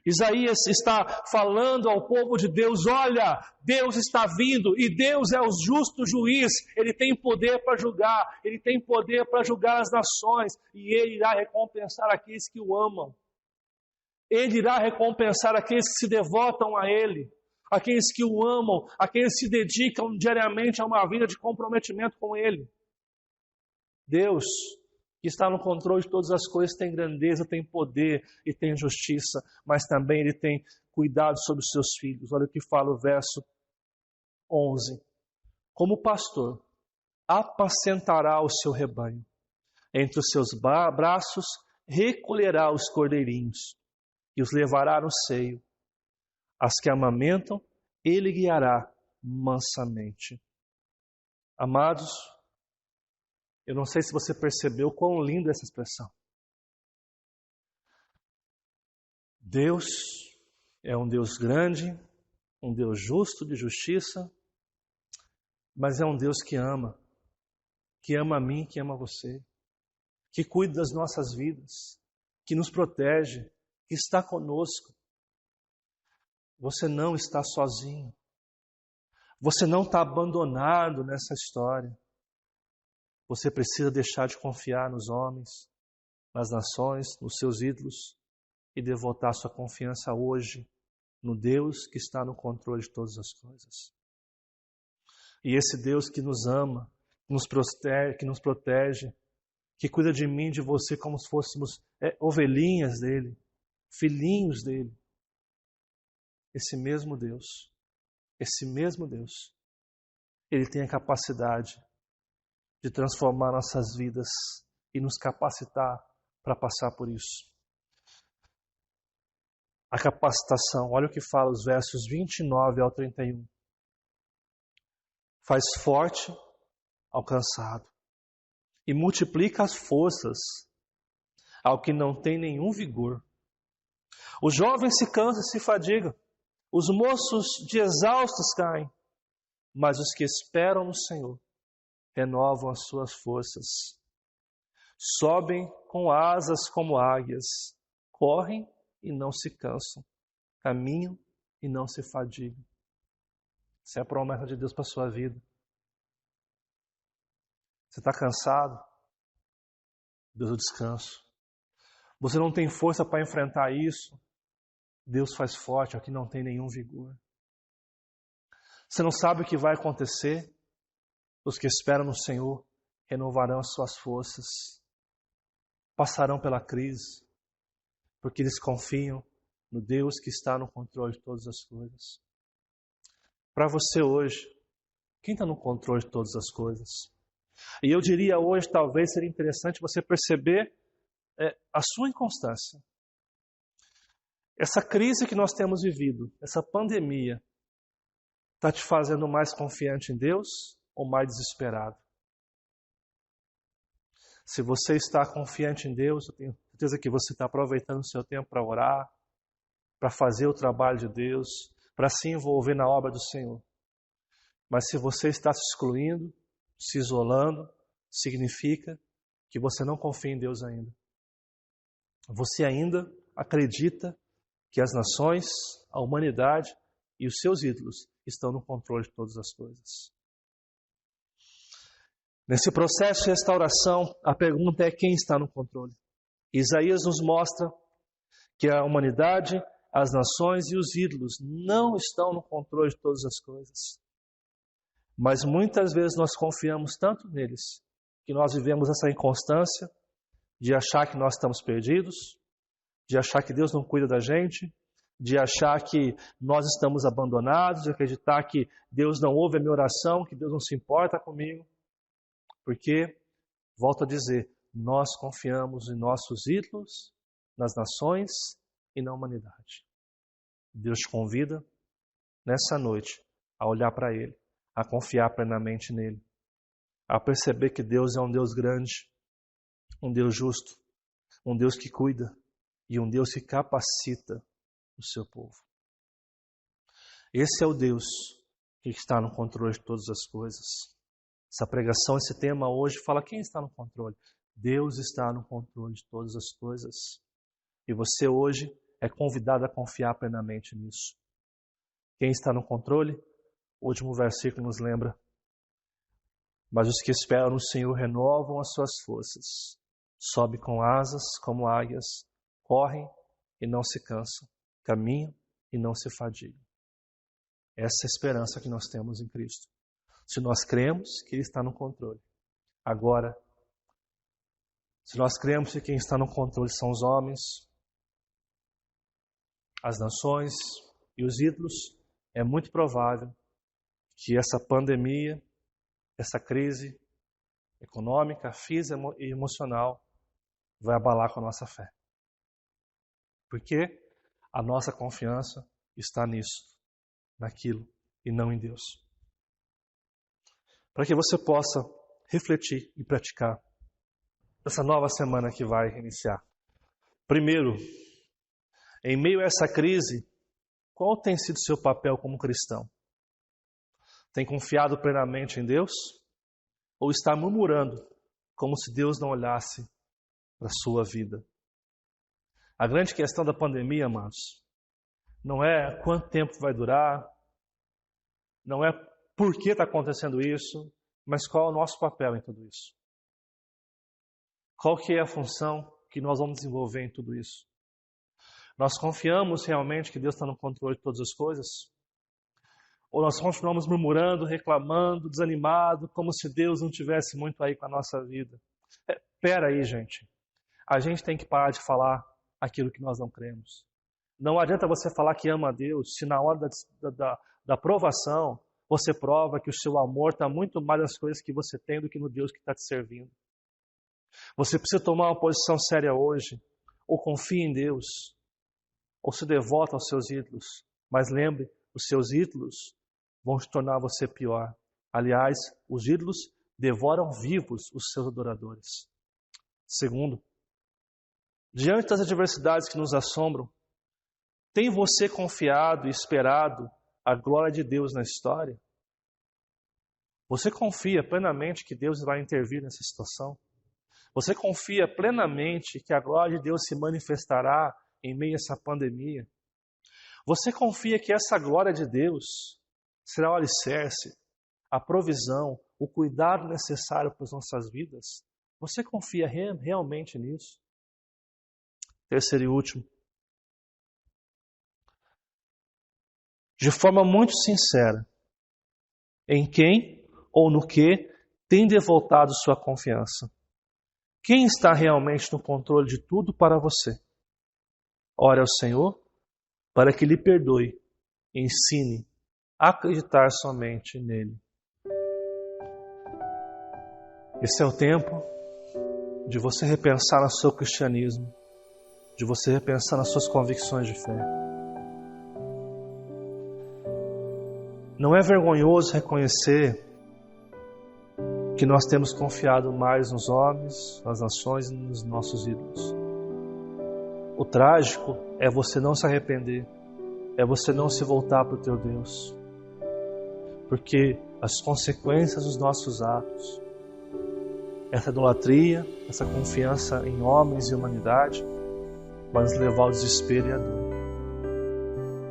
Isaías está falando ao povo de Deus, olha, Deus está vindo e Deus é o justo juiz, Ele tem poder para julgar, Ele tem poder para julgar as nações e Ele irá recompensar aqueles que o amam. Ele irá recompensar aqueles que se devotam a Ele, aqueles que o amam, aqueles que se dedicam diariamente a uma vida de comprometimento com Ele. Deus, que está no controle de todas as coisas, tem grandeza, tem poder e tem justiça, mas também Ele tem cuidado sobre os seus filhos. Olha o que fala o verso 11. Como pastor, apacentará o seu rebanho. Entre os seus braços recolherá os cordeirinhos e os levará no seio. As que amamentam, Ele guiará mansamente. Amados, eu não sei se você percebeu quão linda essa expressão. Deus é um Deus grande, um Deus justo, de justiça, mas é um Deus que ama a mim, que ama você, que cuida das nossas vidas, que nos protege, que está conosco. Você não está sozinho. Você não está abandonado nessa história. Você precisa deixar de confiar nos homens, nas nações, nos seus ídolos e devotar sua confiança hoje no Deus que está no controle de todas as coisas. E esse Deus que nos ama, que nos protege, que cuida de mim e de você como se fôssemos ovelhinhas dele, filhinhos dele. Esse mesmo Deus, Ele tem a capacidade de transformar nossas vidas e nos capacitar para passar por isso. A capacitação, olha o que fala os versos 29 ao 31. Faz forte ao cansado e multiplica as forças ao que não tem nenhum vigor. Os jovens se cansam e se fadigam, os moços de exaustos caem, mas os que esperam no Senhor renovam as suas forças. Sobem com asas como águias, correm e não se cansam, caminham e não se fadigam. Essa é a promessa de Deus para a sua vida. Você está cansado? Deus o descanso. Você não tem força para enfrentar isso? Deus faz forte ao que não tem nenhum vigor. Você não sabe o que vai acontecer? Os que esperam no Senhor renovarão as suas forças. Passarão pela crise, porque eles confiam no Deus que está no controle de todas as coisas. Para você hoje, quem está no controle de todas as coisas? E eu diria hoje, talvez seria interessante você perceber a sua inconstância. Essa crise que nós temos vivido, essa pandemia, está te fazendo mais confiante em Deus ou mais desesperado? Se você está confiante em Deus, eu tenho certeza que você está aproveitando o seu tempo para orar, para fazer o trabalho de Deus, para se envolver na obra do Senhor. Mas se você está se excluindo, se isolando, significa que você não confia em Deus ainda. Você ainda acredita que as nações, a humanidade e os seus ídolos estão no controle de todas as coisas. Nesse processo de restauração, a pergunta é quem está no controle. Isaías nos mostra que a humanidade, as nações e os ídolos não estão no controle de todas as coisas. Mas muitas vezes nós confiamos tanto neles que nós vivemos essa inconstância de achar que nós estamos perdidos, de achar que Deus não cuida da gente, de achar que nós estamos abandonados, de acreditar que Deus não ouve a minha oração, que Deus não se importa comigo. Porque, volto a dizer, nós confiamos em nossos ídolos, nas nações e na humanidade. Deus te convida nessa noite a olhar para Ele, a confiar plenamente nele, a perceber que Deus é um Deus grande, um Deus justo, um Deus que cuida e um Deus que capacita o seu povo. Esse é o Deus que está no controle de todas as coisas. Essa pregação, esse tema hoje fala quem está no controle. Deus está no controle de todas as coisas. E você hoje é convidado a confiar plenamente nisso. Quem está no controle? O último versículo nos lembra. Mas os que esperam no Senhor renovam as suas forças. Sobem com asas como águias, correm e não se cansam, caminham e não se fadigam. Essa é a esperança que nós temos em Cristo. Se nós cremos que Ele está no controle. Agora, se nós cremos que quem está no controle são os homens, as nações e os ídolos, é muito provável que essa pandemia, essa crise econômica, física e emocional vai abalar com a nossa fé. Porque a nossa confiança está nisso, naquilo e não em Deus. Para que você possa refletir e praticar essa nova semana que vai iniciar. Primeiro, em meio a essa crise, qual tem sido seu papel como cristão? Tem confiado plenamente em Deus? Ou está murmurando como se Deus não olhasse para a sua vida? A grande questão da pandemia, amados, não é quanto tempo vai durar, não é por que está acontecendo isso, mas qual é o nosso papel em tudo isso? Qual que é a função que nós vamos desenvolver em tudo isso? Nós confiamos realmente que Deus está no controle de todas as coisas? Ou nós continuamos murmurando, reclamando, desanimado, como se Deus não tivesse muito aí com a nossa vida? Espera aí, gente. A gente tem que parar de falar aquilo que nós não cremos. Não adianta você falar que ama a Deus, se na hora da provação você prova que o seu amor está muito mais nas coisas que você tem do que no Deus que está te servindo. Você precisa tomar uma posição séria hoje. Ou confie em Deus, ou se devota aos seus ídolos. Mas lembre, os seus ídolos vão te tornar você pior. Aliás, os ídolos devoram vivos os seus adoradores. Segundo, diante das adversidades que nos assombram, tem você confiado e esperado a glória de Deus na história? Você confia plenamente que Deus vai intervir nessa situação? Você confia plenamente que a glória de Deus se manifestará em meio a essa pandemia? Você confia que essa glória de Deus será o alicerce, a provisão, o cuidado necessário para as nossas vidas? Você confia realmente nisso? Terceiro e último. De forma muito sincera, em quem ou no que tem devotado sua confiança? Quem está realmente no controle de tudo para você? Ore ao Senhor para que lhe perdoe e ensine a acreditar somente nele. Esse é o tempo de você repensar no seu cristianismo, de você repensar nas suas convicções de fé. Não é vergonhoso reconhecer que nós temos confiado mais nos homens, nas nações e nos nossos ídolos. O trágico é você não se arrepender, é você não se voltar para o teu Deus. Porque as consequências dos nossos atos, essa idolatria, essa confiança em homens e humanidade, vai nos levar ao desespero e à dor.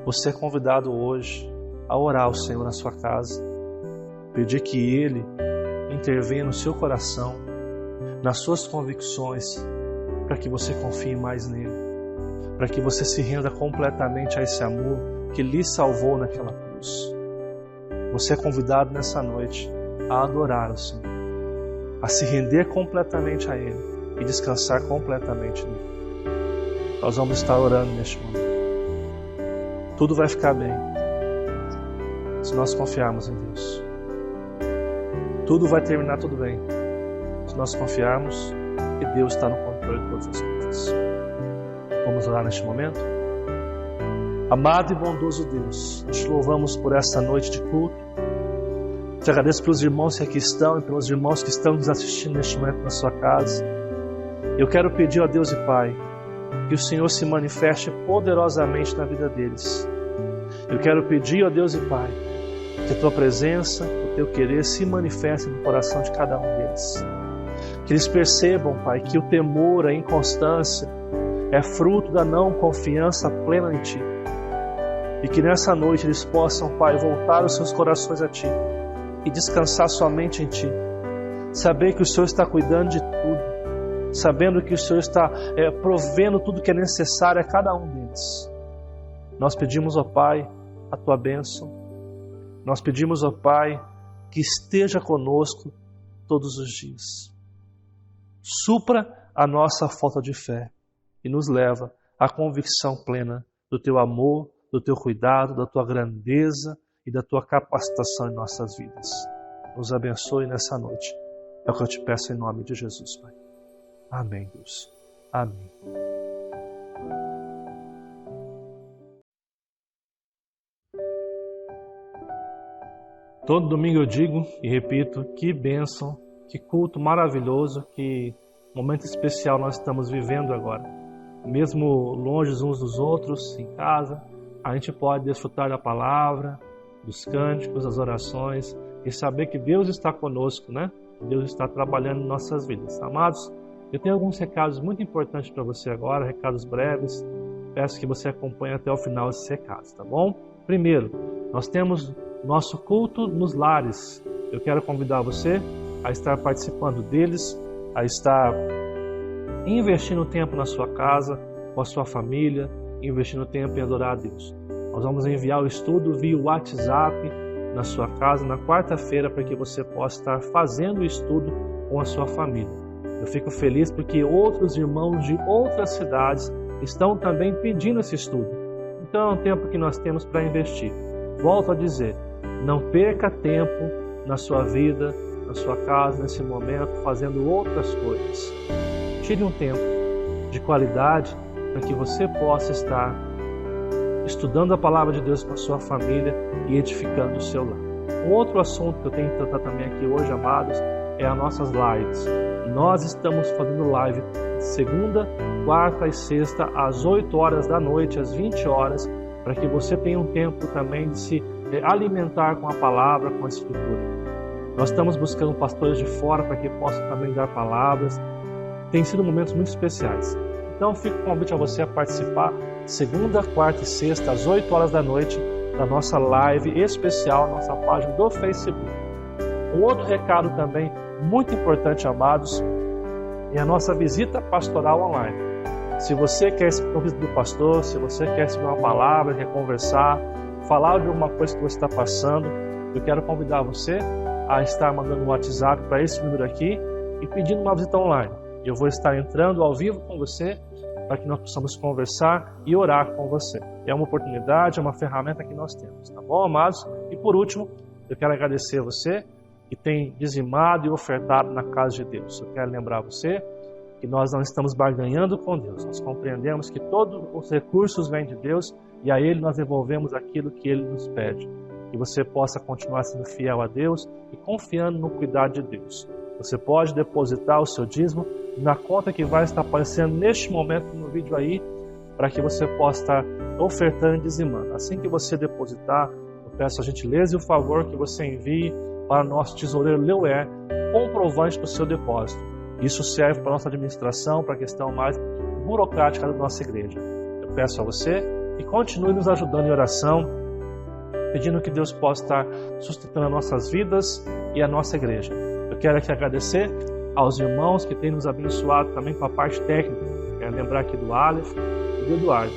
Você é convidado hoje a orar ao Senhor na sua casa, pedir que Ele intervenha no seu coração, nas suas convicções, para que você confie mais nele, para que você se renda completamente a esse amor que lhe salvou naquela cruz. você é convidado nessa noite a adorar o Senhor, a se render completamente a Ele e descansar completamente nele. Nós vamos estar orando neste momento. Tudo vai ficar bem se nós confiarmos em Deus. Tudo vai terminar tudo bem se nós confiarmos que Deus está no controle de todas as coisas. Vamos orar neste momento? Amado e bondoso Deus, te louvamos por esta noite de culto. Te agradeço pelos irmãos que aqui estão e pelos irmãos que estão nos assistindo neste momento na sua casa. Eu quero pedir a Deus e Pai que o Senhor se manifeste poderosamente na vida deles. Eu quero pedir a Deus e Pai que a Tua presença, o Teu querer se manifeste no coração de cada um deles. Que eles percebam, Pai, que o temor, a inconstância é fruto da não confiança plena em Ti. E que nessa noite eles possam, Pai, voltar os seus corações a Ti e descansar somente em Ti. Saber que o Senhor está cuidando de tudo, sabendo que o Senhor está provendo tudo que é necessário a cada um deles. Nós pedimos, ó Pai, a Tua bênção. Nós pedimos, ó Pai, que esteja conosco todos os dias. Supra a nossa falta de fé e nos leva à convicção plena do Teu amor, do Teu cuidado, da Tua grandeza e da Tua capacitação em nossas vidas. Nos abençoe nessa noite. É o que eu te peço em nome de Jesus, Pai. Amém, Deus. Amém. Todo domingo eu digo e repito, que bênção, que culto maravilhoso, que momento especial nós estamos vivendo agora. Mesmo longe uns dos outros, em casa, a gente pode desfrutar da palavra, dos cânticos, das orações e saber que Deus está conosco, né? Deus está trabalhando em nossas vidas. Amados, eu tenho alguns recados muito importantes para você agora, recados breves. Peço que você acompanhe até o final esses recados, tá bom? Primeiro, nós temos nosso culto nos lares. Eu quero convidar você a estar participando deles, a estar investindo tempo na sua casa, com a sua família, investindo tempo em adorar a Deus. Nós vamos enviar o estudo via WhatsApp na sua casa na quarta-feira para que você possa estar fazendo o estudo com a sua família. Eu fico feliz porque outros irmãos de outras cidades estão também pedindo esse estudo. Então é um tempo que nós temos para investir. Volto a dizer, não perca tempo na sua vida, na sua casa, nesse momento, fazendo outras coisas. Tire um tempo de qualidade para que você possa estar estudando a palavra de Deus com a sua família e edificando o seu lar. Um outro assunto que eu tenho que tratar também aqui hoje, amados, é as nossas lives. Nós estamos fazendo live segunda, quarta e sexta, às 8 horas da noite, às 20 horas, para que você tenha um tempo também de se alimentar com a palavra, com a escritura. Nós estamos buscando pastores de fora para que possam também dar palavras. Tem sido momentos muito especiais. Então fica o convite a você a participar segunda, quarta e sexta, às 8 horas da noite, da nossa live especial, nossa página do Facebook. Um outro recado também muito importante, amados, é a nossa visita pastoral online. Se você quer esse convite do pastor, se você quer receber uma palavra, quer conversar, falar de alguma coisa que você está passando, eu quero convidar você a estar mandando um WhatsApp para esse número aqui e pedindo uma visita online. Eu vou estar entrando ao vivo com você para que nós possamos conversar e orar com você. É uma oportunidade, é uma ferramenta que nós temos, tá bom, amados? E por último, eu quero agradecer a você que tem dizimado e ofertado na casa de Deus. Eu quero lembrar você que nós não estamos barganhando com Deus. Nós compreendemos que todos os recursos vêm de Deus e a Ele nós devolvemos aquilo que Ele nos pede. Que você possa continuar sendo fiel a Deus e confiando no cuidado de Deus. Você pode depositar o seu dízimo na conta que vai estar aparecendo neste momento no vídeo aí, para que você possa estar ofertando e dizimando. Assim que você depositar, eu peço a gentileza e o favor que você envie para o nosso tesoureiro Leuer comprovante do seu depósito. Isso serve para a nossa administração, para a questão mais burocrática da nossa igreja. Eu peço a você que continue nos ajudando em oração, pedindo que Deus possa estar sustentando as nossas vidas e a nossa igreja. Eu quero aqui agradecer aos irmãos que têm nos abençoado também com a parte técnica. Quero lembrar aqui do Aleph e do Eduardo.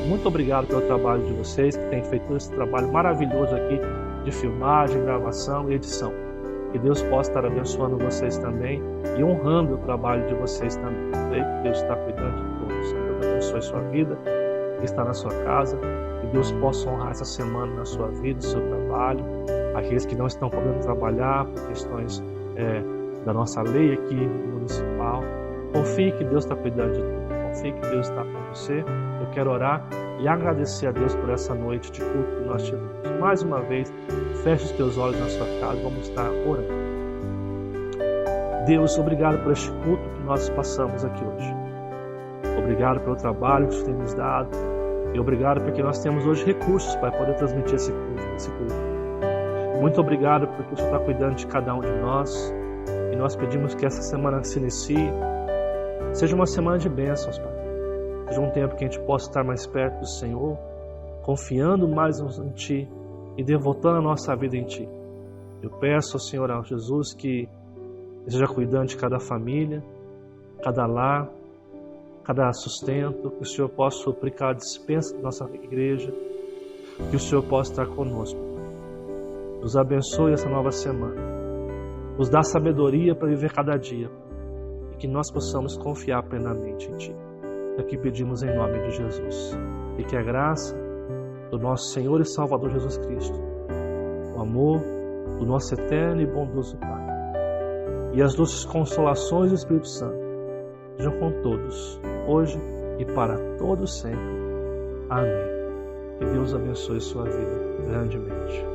Muito obrigado pelo trabalho de vocês, que têm feito esse trabalho maravilhoso aqui de filmagem, gravação e edição. Que Deus possa estar abençoando vocês também e honrando o trabalho de vocês também. Creio que Deus está cuidando de todos. Que Deus abençoe sua vida, que está na sua casa. Que Deus possa honrar essa semana na sua vida, no seu trabalho. Aqueles que não estão podendo trabalhar por questões da nossa lei aqui municipal. Confie que Deus está cuidando de tudo. Confie que Deus está com você. Eu quero orar e agradecer a Deus por essa noite de culto que nós tivemos. Mais uma vez, feche os teus olhos na sua casa. Vamos estar orando. Deus, obrigado por este culto que nós passamos aqui hoje. Obrigado pelo trabalho que você tem nos dado. E obrigado porque nós temos hoje recursos para poder transmitir esse culto. Muito obrigado porque o Senhor está cuidando de cada um de nós. E nós pedimos que essa semana que se inicie seja uma semana de bênçãos, Pai. Seja um tempo que a gente possa estar mais perto do Senhor, confiando mais em Ti e devotando a nossa vida em Ti. Eu peço ao Senhor, ao Jesus, que esteja cuidando de cada família, cada lar, cada sustento, que o Senhor possa suprir cada dispensa da nossa igreja, que o Senhor possa estar conosco. Nos abençoe essa nova semana. Nos dá sabedoria para viver cada dia e que nós possamos confiar plenamente em Ti. Aqui pedimos em nome de Jesus. E que a graça do nosso Senhor e Salvador Jesus Cristo, o amor do nosso eterno e bondoso Pai e as doces consolações do Espírito Santo sejam com todos, hoje e para todos sempre. Amém. Que Deus abençoe sua vida grandemente.